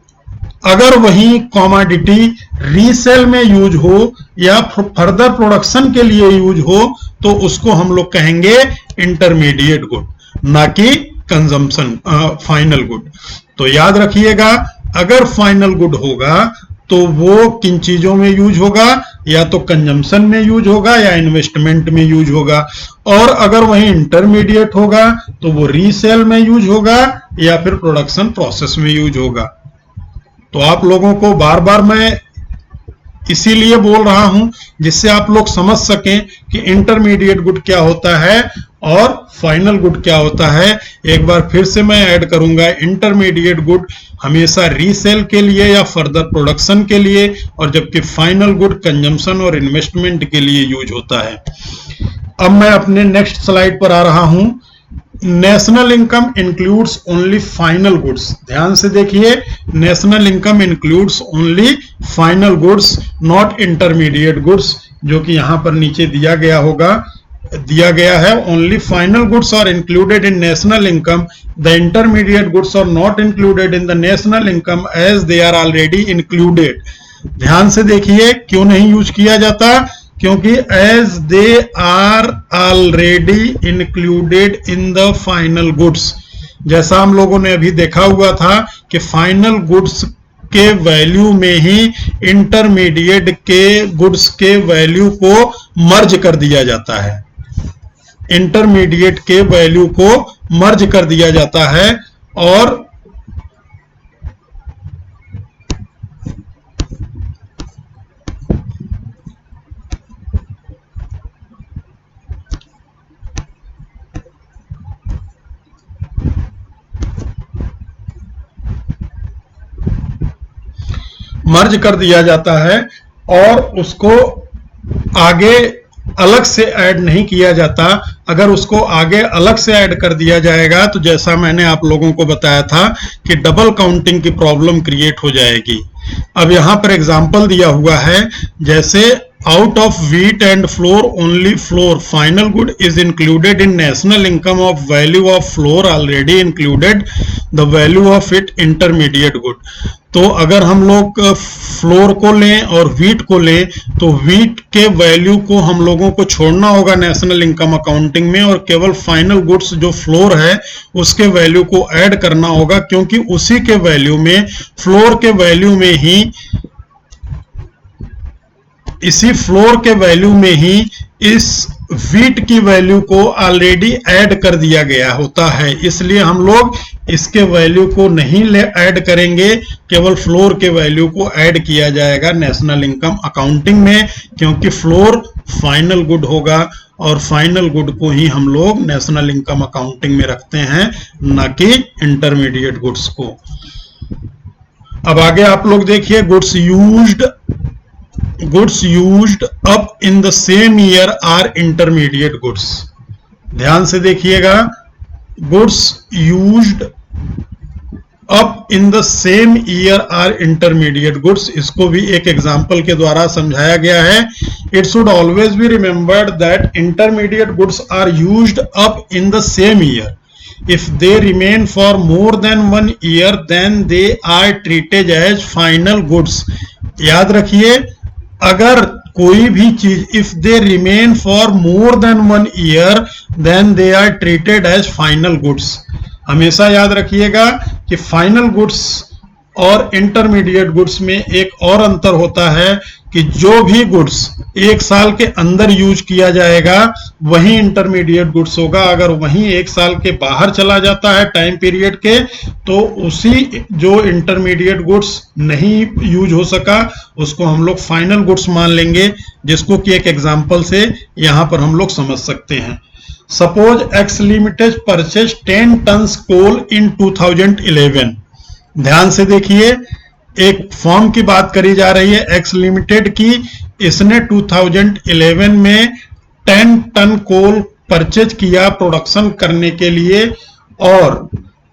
अगर वही कॉमोडिटी रीसेल में यूज हो या फर्दर प्रोडक्शन के लिए यूज हो तो उसको हम लोग कहेंगे इंटरमीडिएट गुड, ना कि कंजम्पशन फाइनल गुड। तो याद रखिएगा, अगर फाइनल गुड होगा तो वो किन चीजों में यूज होगा, या तो कंजम्पशन में यूज होगा या इन्वेस्टमेंट में यूज होगा, और अगर वही इंटरमीडिएट होगा तो वो रीसेल में यूज होगा या फिर प्रोडक्शन प्रोसेस में यूज होगा। तो आप लोगों को बार बार मैं इसीलिए बोल रहा हूं जिससे आप लोग समझ सकें कि इंटरमीडिएट गुड क्या होता है और फाइनल गुड क्या होता है। एक बार फिर से मैं ऐड करूंगा, इंटरमीडिएट गुड हमेशा रीसेल के लिए या फर्दर प्रोडक्शन के लिए, और जबकि फाइनल गुड कंजम्पशन और इन्वेस्टमेंट के लिए यूज होता है। अब मैं अपने नेक्स्ट स्लाइड पर आ रहा हूं। National income includes only final goods. ध्यान से देखिए, national income includes only final goods, not intermediate goods, जो कि यहां पर नीचे दिया गया है। Only final goods are included in national income, the intermediate goods are not included in the national income as they are already included. ध्यान से देखिए, क्यों नहीं यूज किया जाता, क्योंकि as they are already included in the final goods. जैसा हम लोगों ने अभी देखा हुआ था कि फाइनल गुड्स के वैल्यू में ही इंटरमीडिएट के गुड्स के वैल्यू को मर्ज कर दिया जाता है, इंटरमीडिएट के वैल्यू को मर्ज कर दिया जाता है। और मर्ज कर दिया जाता है और उसको आगे अलग से ऐड नहीं किया जाता। अगर उसको आगे अलग से ऐड कर दिया जाएगा तो जैसा मैंने आप लोगों को बताया था कि डबल काउंटिंग की प्रॉब्लम क्रिएट हो जाएगी। अब यहां पर एग्जांपल दिया हुआ है, जैसे out of wheat and flour only flour final good is included in national income of value of flour already included the value of it intermediate good। तो अगर हम लोग फ्लोर को लें और व्हीट को लें तो व्हीट के वैल्यू को हम लोगों को छोड़ना होगा नेशनल इनकम अकाउंटिंग में, और केवल फाइनल गुड्स जो फ्लोर है उसके वैल्यू को ऐड करना होगा, क्योंकि उसी के वैल्यू में, फ्लोर के वैल्यू में ही, इसी फ्लोर के वैल्यू में ही इस व्हीट की वैल्यू को ऑलरेडी ऐड कर दिया गया होता है। इसलिए हम लोग इसके वैल्यू को नहीं ऐड करेंगे, केवल फ्लोर के वैल्यू को ऐड किया जाएगा नेशनल इनकम अकाउंटिंग में, क्योंकि फ्लोर फाइनल गुड होगा और फाइनल गुड को ही हम लोग नेशनल इनकम अकाउंटिंग में रखते हैं, न कि इंटरमीडिएट गुड्स को। अब आगे आप लोग देखिए, goods used up in the same year are intermediate goods। ध्यान से देखिएगा, goods used up in the same year are intermediate goods। इसको भी एक एग्जांपल के द्वारा समझाया गया है। It should always be remembered that intermediate goods are used up in the same year। If they remain for more than 1 year then they are treated as final goods। याद रखिए, अगर कोई भी चीज, if they remain for more than 1 year then they are treated as final goods. हमेशा याद रखिएगा कि फाइनल गुड्स और इंटरमीडिएट गुड्स में एक और अंतर होता है कि जो भी गुड्स 1 साल के अंदर यूज किया जाएगा वही इंटरमीडिएट गुड्स होगा। अगर वही 1 साल के बाहर चला जाता है टाइम पीरियड के, तो उसी जो इंटरमीडिएट गुड्स नहीं यूज हो सका उसको हम लोग फाइनल गुड्स मान लेंगे, जिसको कि एक एग्जांपल से यहां पर हम लोग समझ सकते हैं। Suppose X limited purchase 10 tons coal in 2011। ध्यान से देखिए, एक फॉर्म की बात करी जा रही है एक्स लिमिटेड की। इसने 2011 में 10 टन कोल परचेज किया प्रोडक्शन करने के लिए और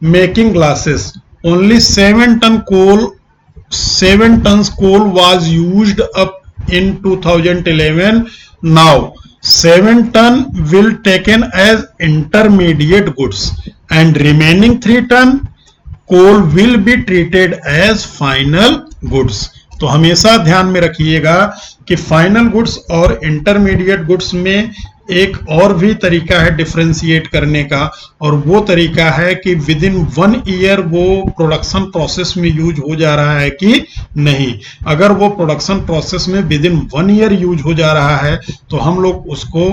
making glasses. Only 7 tons coal was used up in 2011। Now 7 ton will taken as intermediate goods and remaining 3 ton coal will be treated as final goods। तो हमेशा ध्यान में रखिएगा कि फाइनल गुड्स और इंटरमीडिएट गुड्स में एक और भी तरीका है डिफरेंशिएट करने का, और वो तरीका है कि विद इन 1 ईयर वो प्रोडक्शन प्रोसेस में यूज हो जा रहा है कि नहीं। अगर वो प्रोडक्शन प्रोसेस में विद इन 1 ईयर यूज हो जा रहा है तो हम लोग उसको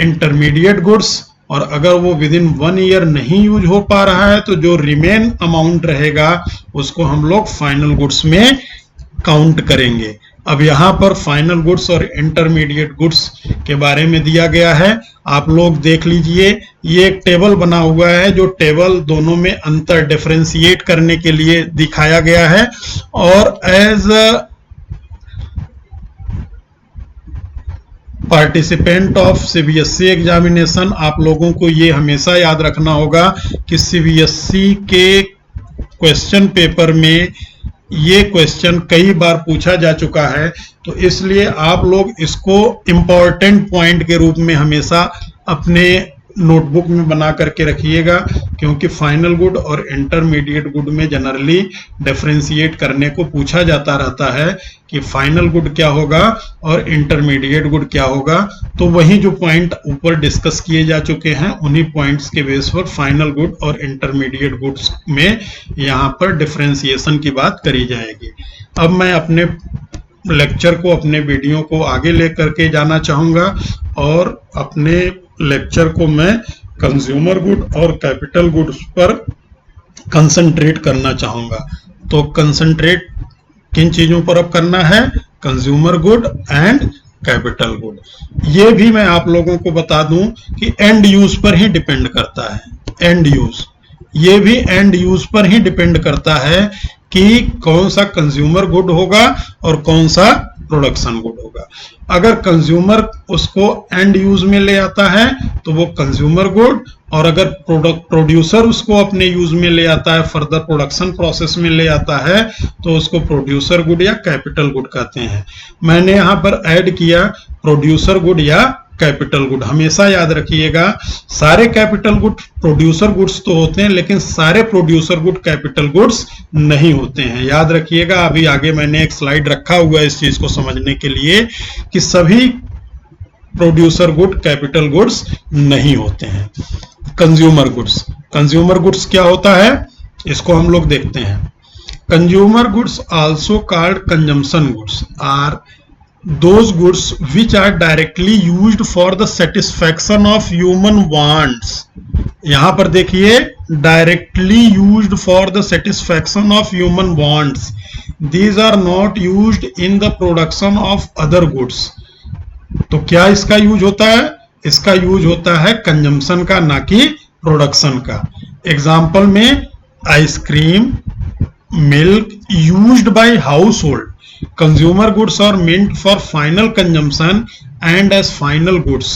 इंटरमीडिएट गुड्स, और अगर वो विद इन 1 ईयर नहीं यूज हो पा रहा है तो जो रिमेन अमाउंट रहेगा उसको हम लोग फाइनल गुड्स में काउंट करेंगे। अब यहाँ पर फाइनल गुड्स और इंटरमीडिएट गुड्स के बारे में दिया गया है, आप लोग देख लीजिए। ये एक टेबल बना हुआ है, जो टेबल दोनों में अंतर डिफरेंशिएट करने के लिए दिखाया गया है। और as participant of CBSE examination आप लोगों को ये हमेशा याद रखना होगा कि सीबीएसई के क्वेश्चन पेपर में ये क्वेश्चन कई बार पूछा जा चुका है, तो इसलिए आप लोग इसको इम्पोर्टेंट पॉइंट के रूप में हमेशा अपने नोटबुक में बना करके रखिएगा, क्योंकि फाइनल गुड और इंटरमीडिएट गुड में जनरली डिफरेंशिएट करने को पूछा जाता रहता है कि फाइनल गुड क्या होगा और इंटरमीडिएट गुड क्या होगा। तो वही जो पॉइंट ऊपर डिस्कस किए जा चुके हैं उन्हीं पॉइंट्स के बेस पर फाइनल गुड और इंटरमीडिएट गुड्स में यहाँ पर डिफरेंशिएशन की बात करी जाएगी। अब मैं अपने लेक्चर को, अपने वीडियो को आगे लेकर के जाना चाहूँगा और अपने लेक्चर को मैं कंज्यूमर गुड और कैपिटल गुड्स पर कंसंट्रेट करना चाहूँगा। तो कंसंट्रेट किन चीज़ों पर अब करना है? Consumer good and capital good. ये भी मैं आप लोगों को बता दूं कि एंड यूज पर ही डिपेंड करता है। एंड यूज, ये भी एंड यूज पर ही डिपेंड करता है कि कौन सा कंज्यूमर गुड होगा और कौन सा प्रोडक्शन गुड होगा। अगर कंज्यूमर उसको एंड यूज में ले आता है तो वो कंज्यूमर गुड, और अगर प्रोड्यूसर उसको अपने यूज में ले आता है, फर्दर प्रोडक्शन प्रोसेस में ले आता है, तो उसको प्रोड्यूसर गुड या कैपिटल गुड कहते हैं। मैंने यहाँ पर ऐड किया प्रोड्यूसर गुड या कैपिटल गुड। हमेशा याद रखिएगा, सारे कैपिटल गुड प्रोड्यूसर गुड्स तो होते हैं, लेकिन सारे प्रोड्यूसर गुड कैपिटल गुड्स नहीं होते हैं। याद रखिएगा, अभी आगे मैंने एक स्लाइड रखा हुआ है इस चीज को समझने के लिए कि सभी प्रोड्यूसर गुड कैपिटल गुड्स नहीं होते हैं। कंज्यूमर गुड्स, कंज्यूमर गुड्स क्या होता है इसको हम लोग देखते हैं। Consumer goods also called consumption goods are those goods which are directly used for the satisfaction of human wants। यहां पर देखिए, directly used for the satisfaction of human wants, these are not used in the production of other goods। तो क्या इसका use होता है? इसका use होता है कंजम्पशन का, ना कि प्रोडक्शन का। एग्जाम्पल में ice cream, milk used by house hold. Consumer goods are meant for final consumption and as final goods.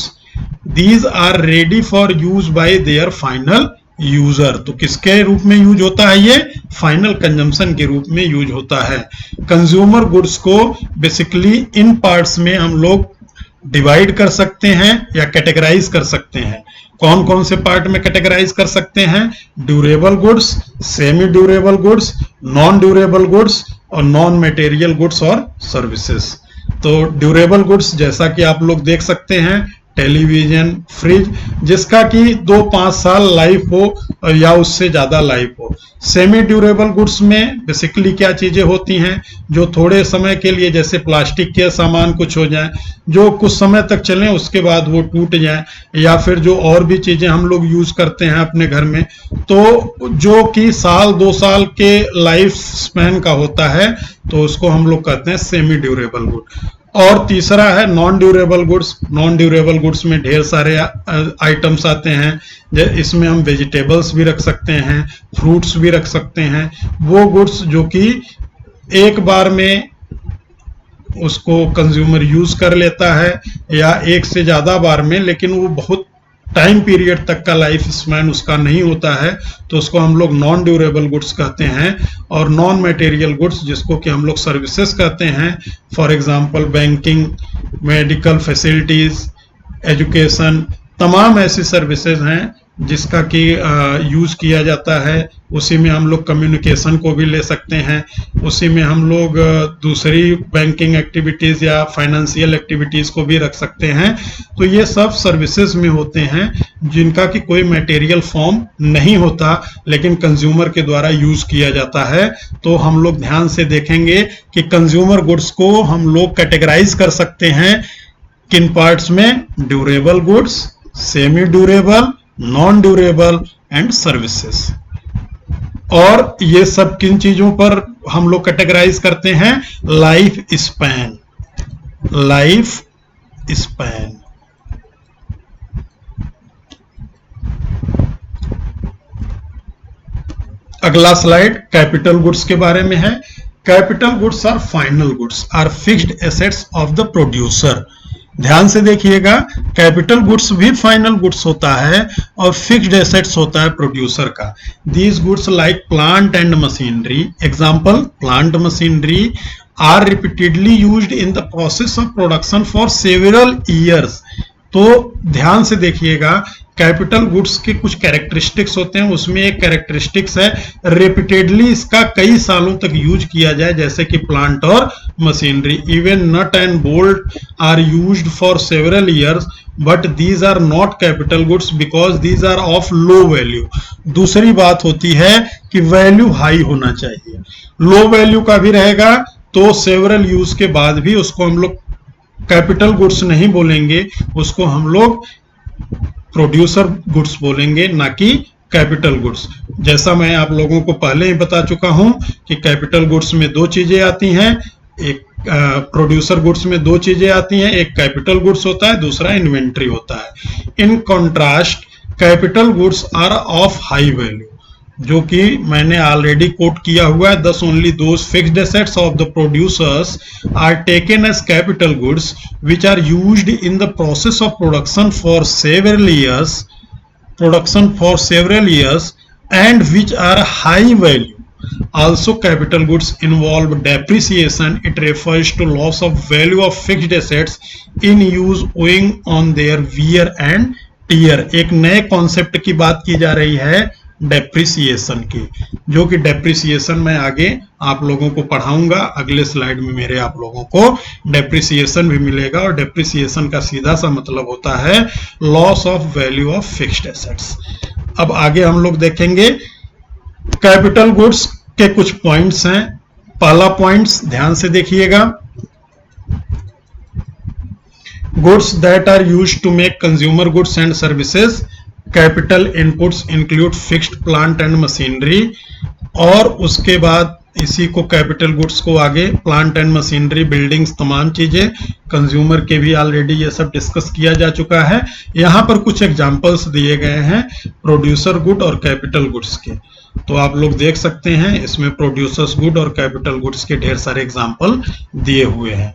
These are ready for use by their final user। तो किसके रूप में यूज होता है? ये फाइनल कंजम्पशन के रूप में यूज होता है। कंज्यूमर गुड्स को बेसिकली इन पार्ट्स में हम लोग डिवाइड कर सकते हैं या कैटेगराइज कर सकते हैं। कौन कौन से पार्ट में कैटेगराइज कर सकते हैं? Durable goods, semi durable goods, non durable goods और नॉन मटेरियल गुड्स और सर्विसेज। तो ड्यूरेबल गुड्स जैसा कि आप लोग देख सकते हैं, टेलीविजन, फ्रिज, जिसका कि 2-5 साल लाइफ हो या उससे ज्यादा लाइफ हो। सेमी ड्यूरेबल गुड्स में बेसिकली क्या चीजें होती हैं? जो थोड़े समय के लिए, जैसे प्लास्टिक के सामान कुछ हो जाए जो कुछ समय तक चलें उसके बाद वो टूट जाए, या फिर जो और भी चीजें हम लोग यूज करते हैं अपने घर में, तो जो कि 1-2 साल के लाइफ स्पैन का होता है, तो उसको हम लोग कहते हैं सेमी ड्यूरेबल गुड। और तीसरा है non durable goods. Non durable goods में ढेर सारे आइटम्स आते हैं। इसमें हम वेजिटेबल्स भी रख सकते हैं, फ्रूट्स भी रख सकते हैं। वो गुड्स जो कि एक बार में उसको कंज्यूमर यूज कर लेता है या एक से ज्यादा बार में, लेकिन वो बहुत टाइम पीरियड तक का लाइफ स्पैन उसका नहीं होता है, तो उसको हम लोग नॉन ड्यूरेबल गुड्स कहते हैं। और नॉन मटेरियल गुड्स जिसको कि हम लोग सर्विसेज कहते हैं, for example banking, medical facilities, education, तमाम ऐसी सर्विसेज हैं जिसका कि यूज किया जाता है। उसी में हम लोग कम्युनिकेशन को भी ले सकते हैं, उसी में हम लोग दूसरी बैंकिंग एक्टिविटीज या फाइनेंशियल एक्टिविटीज को भी रख सकते हैं। तो ये सब सर्विसेज में होते हैं जिनका कि कोई मटेरियल फॉर्म नहीं होता, लेकिन कंज्यूमर के द्वारा यूज किया जाता है। तो हम लोग ध्यान से देखेंगे कि कंज्यूमर गुड्स को हम लोग कैटेगराइज कर सकते हैं किन पार्ट्स में, durable goods, semi durable, non durable and services. और ये सब किन चीजों पर हम लोग कैटेगराइज करते हैं, लाइफ स्पैन, लाइफ स्पैन। अगला स्लाइड कैपिटल गुड्स के बारे में है। Capital goods are final goods are fixed assets of the producer. ध्यान से देखिएगा, कैपिटल गुड्स भी फाइनल गुड्स होता है और फिक्स्ड एसेट्स होता है प्रोड्यूसर का। These goods like plant and machinery, example plant machinery are repeatedly used in the process of production for several years. तो ध्यान से देखिएगा, कैपिटल गुड्स के कुछ कैरेक्टरिस्टिक्स होते हैं, उसमें एक कैरेक्टरिस्टिक्स है रिपीटेडली इसका कई सालों तक यूज किया जाए, जैसे कि प्लांट और machinery. Even nut and bolt are used for several years but these are not capital goods because these are of low value. दूसरी बात होती है कि वैल्यू हाई होना चाहिए, लो वैल्यू का भी रहेगा तो सेवरल यूज के बाद भी उसको हम लोग कैपिटल गुड्स नहीं बोलेंगे, उसको हम लोग प्रोड्यूसर गुड्स बोलेंगे, ना कि कैपिटल गुड्स। जैसा मैं आप लोगों को पहले ही बता चुका हूं कि कैपिटल गुड्स में दो चीजें आती हैं, एक प्रोड्यूसर गुड्स में दो चीजें आती हैं, एक कैपिटल गुड्स होता है, दूसरा इन्वेंट्री होता है। In contrast capital goods are of high value, जो कि मैंने ऑलरेडी कोट किया हुआ है, thus only those fixed assets of the producers are taken as capital goods which are used in the process of production for several years and which are high value. Also capital goods involve depreciation. It refers to loss of value of fixed assets in use owing on their wear and tear. एक नए concept की बात की जा रही है depreciation की, जो कि डेप्रिसिएशन मैं आगे आप लोगों को पढ़ाऊंगा। अगले स्लाइड में मेरे आप लोगों को डेप्रिसिएशन भी मिलेगा, और डेप्रिसिएशन का सीधा सा मतलब होता है loss of value of fixed assets. अब आगे हम लोग देखेंगे कैपिटल गुड्स के कुछ पॉइंट्स हैं। पहला पॉइंट्स ध्यान से देखिएगा, goods that are used to make consumer goods and services. Capital inputs include fixed plant and machinery, और उसके बाद इसी को कैपिटल गुड्स को आगे प्लांट एंड मशीनरी, बिल्डिंग्स, तमाम चीजें, कंज्यूमर के भी ऑलरेडी ये सब डिस्कस किया जा चुका है। यहाँ पर कुछ एग्जांपल्स दिए गए हैं प्रोड्यूसर गुड और कैपिटल गुड्स के, तो आप लोग देख सकते हैं इसमें प्रोड्यूसर्स गुड और कैपिटल गुड्स के ढेर सारे एग्जांपल दिए हुए हैं।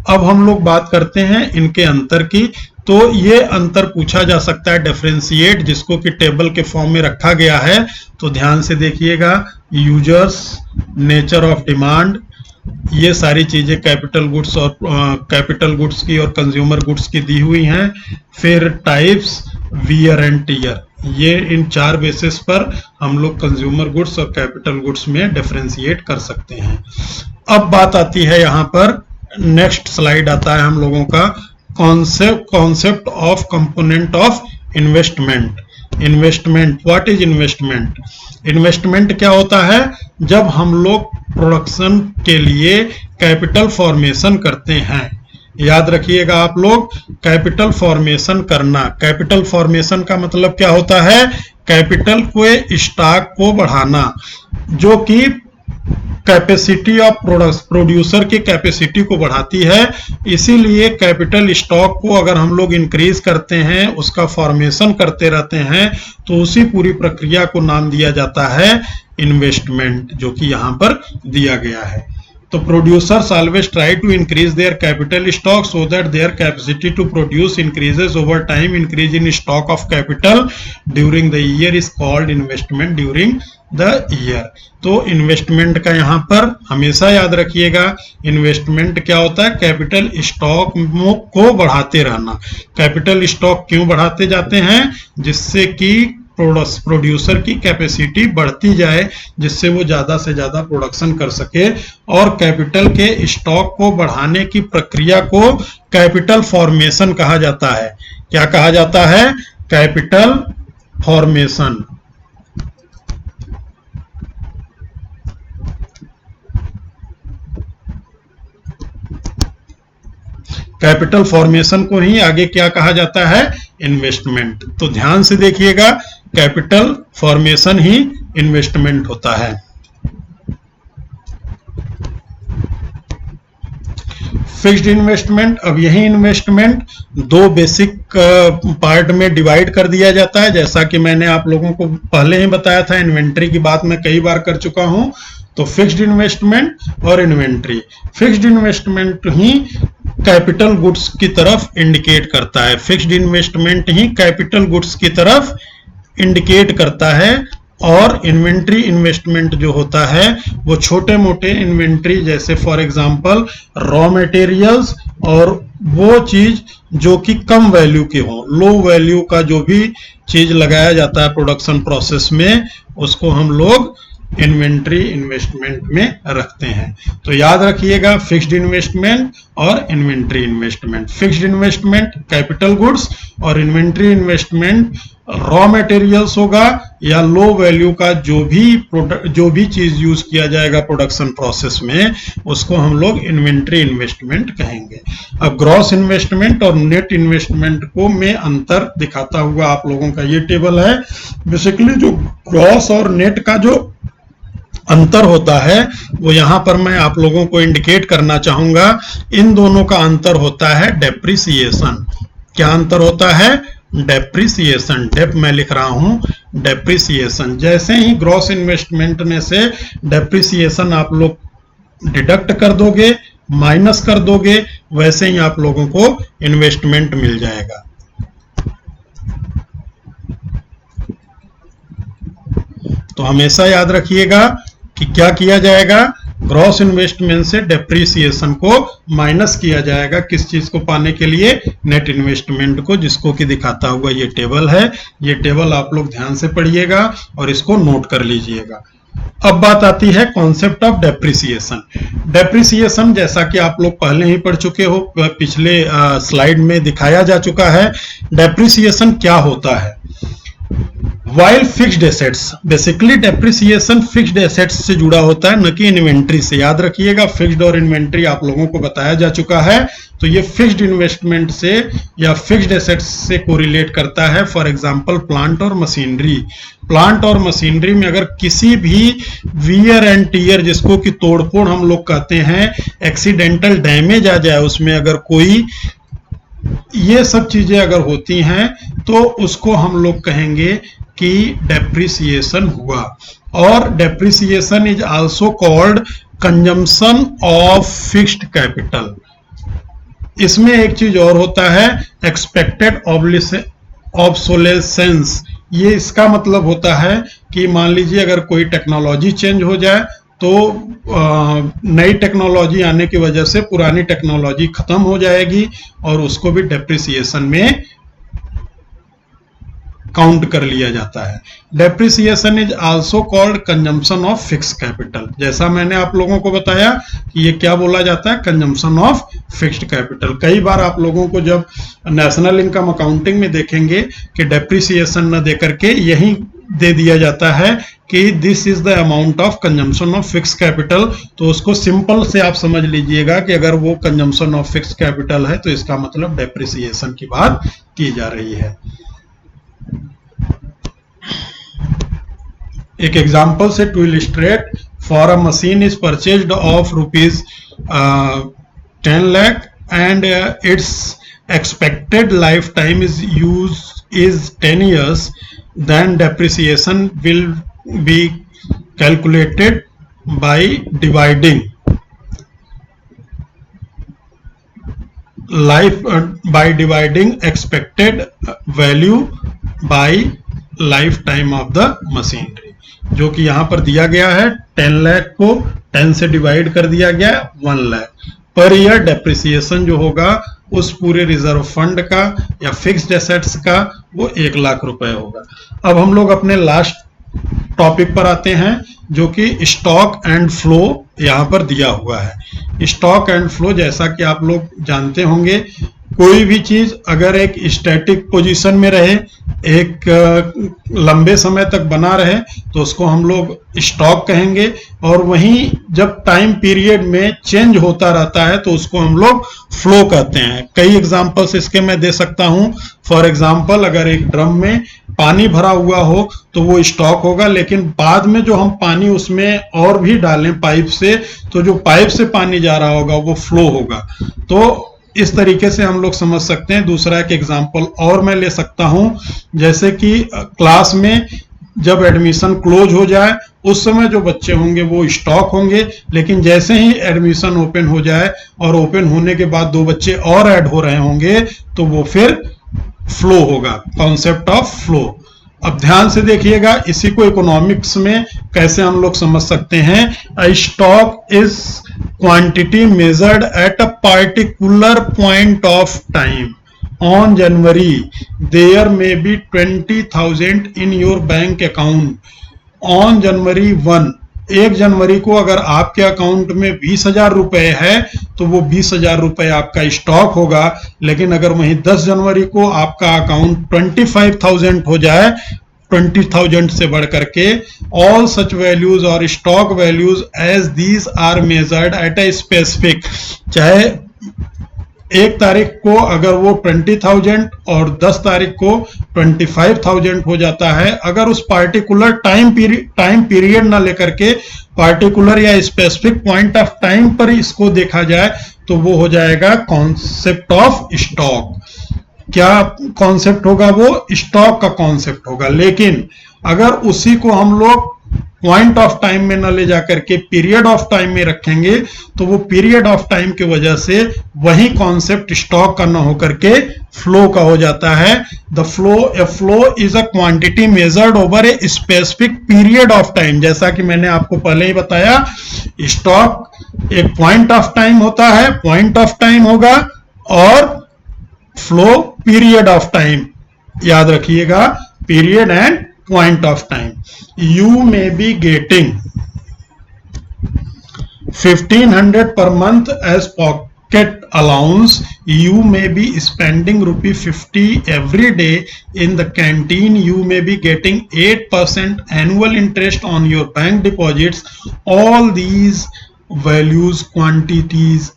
अब हम लोग बात करते हैं इनके अंतर की। तो ये अंतर पूछा जा सकता है डिफरेंशिएट, जिसको कि टेबल के फॉर्म में रखा गया है। तो ध्यान से देखिएगा, यूजर्स, नेचर ऑफ डिमांड, ये सारी चीजें कैपिटल गुड्स और कैपिटल गुड्स की और कंज्यूमर गुड्स की दी हुई हैं। फिर टाइप्स, वियर एंड टीयर, ये इन चार बेसिस पर हम लोग कंज्यूमर गुड्स और कैपिटल गुड्स में डिफरेंशिएट कर सकते हैं। अब बात आती है यहाँ पर, नेक्स्ट स्लाइड आता है हम लोगों का concept of component of investment. Investment, what is investment? Investment क्या होता है? जब हम लोग प्रोडक्शन के लिए कैपिटल फॉर्मेशन करते हैं। याद रखिएगा आप लोग, कैपिटल फॉर्मेशन करना, कैपिटल फॉर्मेशन का मतलब क्या होता है? कैपिटल को, स्टॉक को बढ़ाना, जो कि कैपेसिटी ऑफ प्रोड्यूसर की कैपेसिटी को बढ़ाती है। इसीलिए कैपिटल स्टॉक को अगर हम लोग इंक्रीज करते हैं, उसका फॉर्मेशन करते रहते हैं, तो उसी पूरी प्रक्रिया को नाम दिया जाता है इन्वेस्टमेंट, जो कि यहां पर दिया गया है। तो producers always try to increase their capital stock so that their capacity to produce increases over time. Increase in stock of capital during the year is called investment during the year. तो investment का यहाँ पर हमेशा याद रखिएगा, investment क्या होता है? कैपिटल स्टॉक को बढ़ाते रहना। कैपिटल स्टॉक क्यों बढ़ाते जाते हैं? जिससे कि प्रोड्यूसर की कैपेसिटी बढ़ती जाए, जिससे वो ज़्यादा से ज़्यादा प्रोडक्शन कर सके। और कैपिटल के स्टॉक को बढ़ाने की प्रक्रिया को कैपिटल फॉर्मेशन कहा जाता है। क्या कहा जाता है? Capital formation. कैपिटल फॉर्मेशन को ही आगे क्या कहा जाता है? इन्वेस्टमेंट। तो ध्यान से देखिएगा, कैपिटल फॉर्मेशन ही इन्वेस्टमेंट होता है। फिक्स्ड इन्वेस्टमेंट, अब यही इन्वेस्टमेंट दो बेसिक पार्ट में डिवाइड कर दिया जाता है, जैसा कि मैंने आप लोगों को पहले ही बताया था। इन्वेंट्री की बात मैं कई बार कर चुका हूं। तो फिक्स्ड इन्वेस्टमेंट और इन्वेंट्री, फिक्स्ड इन्वेस्टमेंट ही कैपिटल गुड्स की तरफ इंडिकेट करता है। फिक्स्ड इन्वेस्टमेंट ही कैपिटल गुड्स की तरफ इंडिकेट करता है। और इन्वेंट्री इन्वेस्टमेंट जो होता है वो छोटे मोटे इन्वेंट्री, जैसे फॉर एग्जांपल रॉ मटेरियल्स और वो चीज जो कि कम वैल्यू के हो, लो वैल्यू का जो भी चीज लगाया जाता है प्रोडक्शन प्रोसेस में, उसको हम लोग इन्वेंट्री इन्वेस्टमेंट में रखते हैं। तो याद रखिएगा, फिक्स्ड इन्वेस्टमेंट और inventory investment. Fixed investment capital goods और इन्वेंट्री इन्वेस्टमेंट रॉ मटेरियल्स होगा या लो वैल्यू का जो भी चीज यूज किया जाएगा प्रोडक्शन प्रोसेस में, उसको हम लोग इन्वेंट्री इन्वेस्टमेंट कहेंगे। अब ग्रॉस इन्वेस्टमेंट और नेट इन्वेस्टमेंट को में अंतर दिखाता हुआ आप लोगों का ये टेबल है। बेसिकली जो ग्रॉस और नेट का जो अंतर होता है वो यहां पर मैं आप लोगों को इंडिकेट करना चाहूंगा। इन दोनों का अंतर होता है डेप्रिसिएशन। क्या अंतर होता है? डेप्रिसिएशन। डेप मैं लिख रहा हूं डेप्रिसिएशन। जैसे ही ग्रॉस इन्वेस्टमेंट में से डेप्रिसिएशन आप लोग डिडक्ट कर दोगे, माइनस कर दोगे, वैसे ही आप लोगों को इन्वेस्टमेंट मिल जाएगा। तो हमेशा याद रखिएगा कि क्या किया जाएगा, ग्रॉस इन्वेस्टमेंट से डेप्रिसिएशन को माइनस किया जाएगा। किस चीज को पाने के लिए? नेट इन्वेस्टमेंट को, जिसको कि दिखाता हुआ ये टेबल है। ये टेबल आप लोग ध्यान से पढ़िएगा और इसको नोट कर लीजिएगा। अब बात आती है कॉन्सेप्ट ऑफ डेप्रिसिएशन। डेप्रिसिएशन जैसा कि आप लोग पहले ही पढ़ चुके हो, पिछले स्लाइड में दिखाया जा चुका है। डेप्रिसिएशन क्या होता है? While fixed assets, basically depreciation fixed assets से जुड़ा होता है, न कि इन्वेंट्री से। याद रखिएगा, फिक्स्ड और इन्वेंट्री आप लोगों को बताया जा चुका है। तो ये फिक्स्ड इन्वेस्टमेंट से या फिक्स्ड एसेट्स से कोरिलेट करता है। फॉर एग्जांपल प्लांट और मशीनरी। प्लांट और मशीनरी में अगर किसी भी वियर एंड टीयर, जिसको कि तोड़फोड़ हम लोग कहते हैं, एक्सीडेंटल डैमेज आ जाए उसमें, अगर कोई ये सब चीजें अगर होती हैं, तो उसको हम लोग कहेंगे कि डेप्रिसिएशन हुआ। और depreciation is also called consumption of fixed capital. इसमें एक चीज और होता है, एक्सपेक्टेड ऑब्सोलेसेंस। ये इसका मतलब होता है कि मान लीजिए अगर कोई टेक्नोलॉजी चेंज हो जाए, तो नई टेक्नोलॉजी आने की वजह से पुरानी टेक्नोलॉजी खत्म हो जाएगी और उसको भी डेप्रिसिएशन में काउंट कर लिया जाता है। Depreciation is also called consumption of fix capital. जैसा मैंने आप लोगों को बताया कि ये क्या बोला जाता है, कंजम्पशन ऑफ फिक्स्ड कैपिटल। कई बार आप लोगों को जब नेशनल इनकम अकाउंटिंग में देखेंगे कि डेप्रिसिएशन न देकर के यही दे दिया जाता है कि this is the amount of consumption of fix capital, तो उसको सिंपल से आप समझ लीजिएगा कि अगर वो कंजम्पशन ऑफ फिक्स कैपिटल है तो इसका मतलब डेप्रिसिएशन की बात की जा रही है। एक एग्जांपल से to illustrate, for a machine is purchased of rupees 10 lakh and its expected lifetime is 10 years, then depreciation will be calculated by dividing expected value by lifetime of the machinery, जो कि यहां पर दिया गया है। 10 लाख को 10 से डिवाइड कर दिया गया 1 लाख पर ईयर। डेप्रिसिएशन जो होगा उस पूरे रिजर्व फंड का या फिक्स्ड एसेट्स का, वो 1 लाख रुपए होगा। अब हम लोग अपने लास्ट टॉपिक पर आते हैं, जो कि स्टॉक एंड फ्लो यहाँ पर दिया हुआ है। स्टॉक एंड फ्लो, जैसा कि आप लोग जानते होंगे, कोई भी चीज अगर एक स्टैटिक पोजीशन में रहे, एक लंबे समय तक बना रहे, तो उसको हम लोग स्टॉक कहेंगे। और वहीं जब टाइम पीरियड में चेंज होता रहता है तो उसको हम लोग फ्लो कहते हैं। कई एग्जांपल्स इसके मैं दे सकता हूं। फॉर एग्जांपल, अगर एक ड्रम में पानी भरा हुआ हो तो वो स्टॉक होगा, लेकिन बाद में जो हम पानी उसमें और भी डालें पाइप से, तो जो पाइप से पानी जा रहा होगा वो फ्लो होगा। तो इस तरीके से हम लोग समझ सकते हैं। दूसरा एक एग्जांपल और मैं ले सकता हूं, जैसे कि क्लास में जब एडमिशन क्लोज हो जाए उस समय जो बच्चे होंगे वो स्टॉक होंगे, लेकिन जैसे ही एडमिशन ओपन हो जाए और ओपन होने के बाद 2 बच्चे और ऐड हो रहे होंगे तो वो फिर फ्लो होगा, कॉन्सेप्ट ऑफ फ्लो। अब ध्यान से देखिएगा, इसी को इकोनॉमिक्स में कैसे हम लोग समझ सकते हैं। A stock is quantity measured at a particular point of time. On January there may be 20,000 in your bank account. On January 1 जनवरी को अगर आपके अकाउंट में 20,000 रुपए है तो वो 20,000 रुपए आपका स्टॉक होगा। लेकिन अगर वहीं 10 जनवरी को आपका अकाउंट 25,000 हो जाए, 20,000 से बढ़ करके, ऑल सच वैल्यूज और stock values as these are measured at a specific, चाहे 1 तारीख को अगर वो 20,000 और 10 तारीख को 25,000 हो जाता है, अगर उस पार्टिकुलर टाइम पीरियड ना लेकर के पार्टिकुलर या स्पेसिफिक पॉइंट ऑफ टाइम पर इसको देखा जाए तो वो हो जाएगा कॉन्सेप्ट ऑफ स्टॉक। क्या कॉन्सेप्ट होगा? वो स्टॉक का कॉन्सेप्ट होगा। लेकिन अगर उसी को हम लोग पॉइंट ऑफ टाइम में न ले जाकर के पीरियड ऑफ टाइम में रखेंगे तो वो पीरियड ऑफ टाइम की वजह से वही कॉन्सेप्ट स्टॉक का न होकर के फ्लो का हो जाता है। The flow is a quantity measured over a specific period of time. जैसा कि मैंने आपको पहले ही बताया, स्टॉक एक पॉइंट ऑफ टाइम होता है, पॉइंट ऑफ टाइम होगा, और फ्लो पीरियड ऑफ टाइम। याद रखिएगा, period and point of time. You may be getting 1,500 per month as pocket allowance. You may be spending ₹50 every day in the canteen. You may be getting 8% annual interest on your bank deposits. All these values, quantities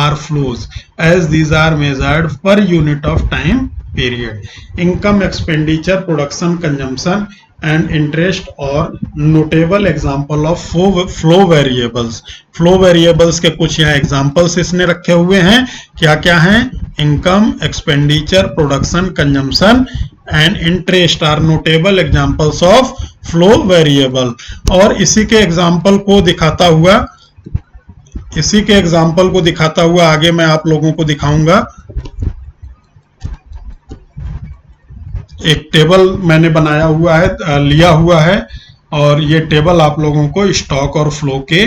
are flows, as these are measured per unit of time period. Income, expenditure, production, consumption and interest और notable example of flow variables. flow variables के कुछ यहाँ examples इसने रखे हुए हैं। क्या क्या हैं? income, expenditure, production, consumption and interest are notable examples of flow variable. और इसी के एग्जाम्पल को दिखाता हुआ आगे मैं आप लोगों को दिखाऊंगा। एक टेबल मैंने बनाया हुआ है, लिया हुआ है, और ये टेबल आप लोगों को स्टॉक और फ्लो के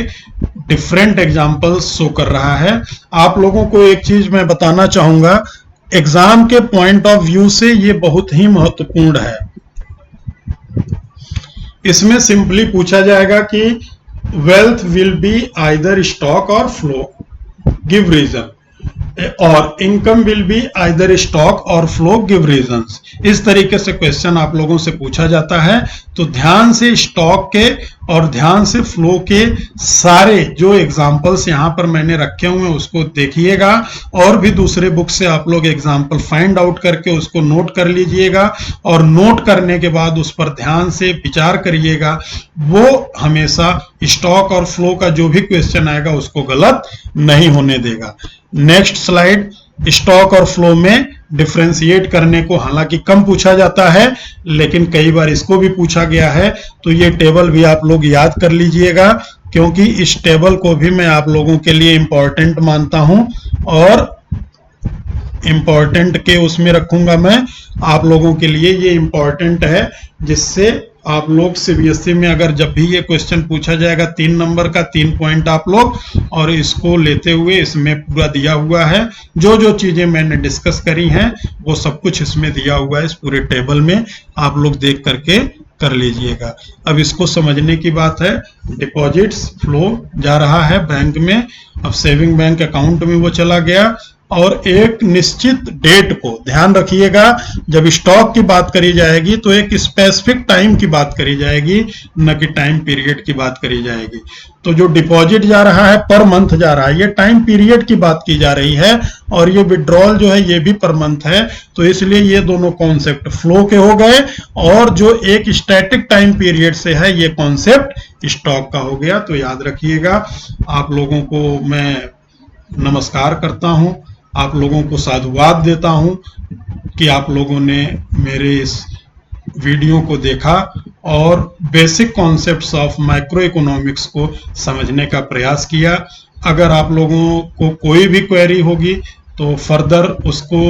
डिफरेंट एग्जांपल्स शो कर रहा है। आप लोगों को एक चीज मैं बताना चाहूंगा, एग्जाम के पॉइंट ऑफ व्यू से ये बहुत ही महत्वपूर्ण है। इसमें सिंपली पूछा जाएगा कि wealth will be either stock और फ्लो, गिव रीजन, और income will be either stock और फ्लो, गिव रीजंस। इस तरीके से क्वेश्चन आप लोगों से पूछा जाता है। तो ध्यान से स्टॉक के और ध्यान से फ्लो के सारे जो एग्जांपल्स यहां पर मैंने रखे हुए हैं उसको देखिएगा, और भी दूसरे बुक से आप लोग एग्जांपल फाइंड आउट करके उसको नोट कर लीजिएगा, और नोट करने के बाद उस पर ध्यान से विचार करिएगा। वो हमेशा स्टॉक और फ्लो का जो भी क्वेश्चन आएगा उसको गलत नहीं होने देगा। नेक्स्ट स्लाइड, स्टॉक और फ्लो में डिफरेंशिएट करने को हालांकि कम पूछा जाता है, लेकिन कई बार इसको भी पूछा गया है। तो ये टेबल भी आप लोग याद कर लीजिएगा, क्योंकि इस टेबल को भी मैं आप लोगों के लिए इंपॉर्टेंट मानता हूं, और इंपॉर्टेंट के उसमें रखूंगा मैं आप लोगों के लिए। ये इंपॉर्टेंट है, जिससे आप लोग सीबीएसई में अगर जब भी ये क्वेश्चन पूछा जाएगा 3 नंबर का 3 पॉइंट आप लोग और इसको लेते हुए इसमें पूरा दिया हुआ है, जो जो चीजें मैंने डिस्कस करी हैं वो सब कुछ इसमें दिया हुआ है, इस पूरे टेबल में आप लोग देख करके कर लीजिएगा। अब इसको समझने की बात है, डिपॉजिट्स फ्लो जा रहा है बैंक में, अब सेविंग बैंक अकाउंट में वो चला गया और एक निश्चित डेट को ध्यान रखिएगा, जब स्टॉक की बात करी जाएगी तो एक स्पेसिफिक टाइम की बात करी जाएगी, न कि टाइम पीरियड की बात करी जाएगी। तो जो डिपॉजिट जा रहा है पर मंथ जा रहा है, ये टाइम पीरियड की बात की जा रही है और ये विड्रॉल जो है ये भी पर मंथ है, तो इसलिए ये दोनों कॉन्सेप्ट फ्लो के हो गए और जो एक स्टैटिक टाइम पीरियड से है ये कॉन्सेप्ट स्टॉक का हो गया। तो याद रखिएगा, आप लोगों को मैं नमस्कार करता हूं, आप लोगों को साधुवाद देता हूं कि आप लोगों ने मेरे इस वीडियो को देखा और basic concepts of micro economics को समझने का प्रयास किया। अगर आप लोगों को कोई भी क्वेरी होगी तो फर्दर उसको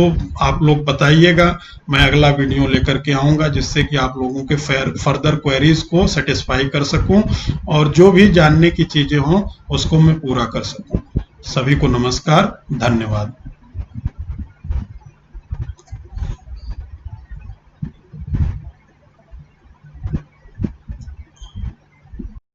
आप लोग बताइएगा, मैं अगला वीडियो लेकर के आऊँगा जिससे कि आप लोगों के फर्दर क्वेरीज को सेटिस्फाई कर सकूं और जो भी जानने की चीज़ें हों उसको मैं पूरा कर सकूं। सभी को नमस्कार, धन्यवाद।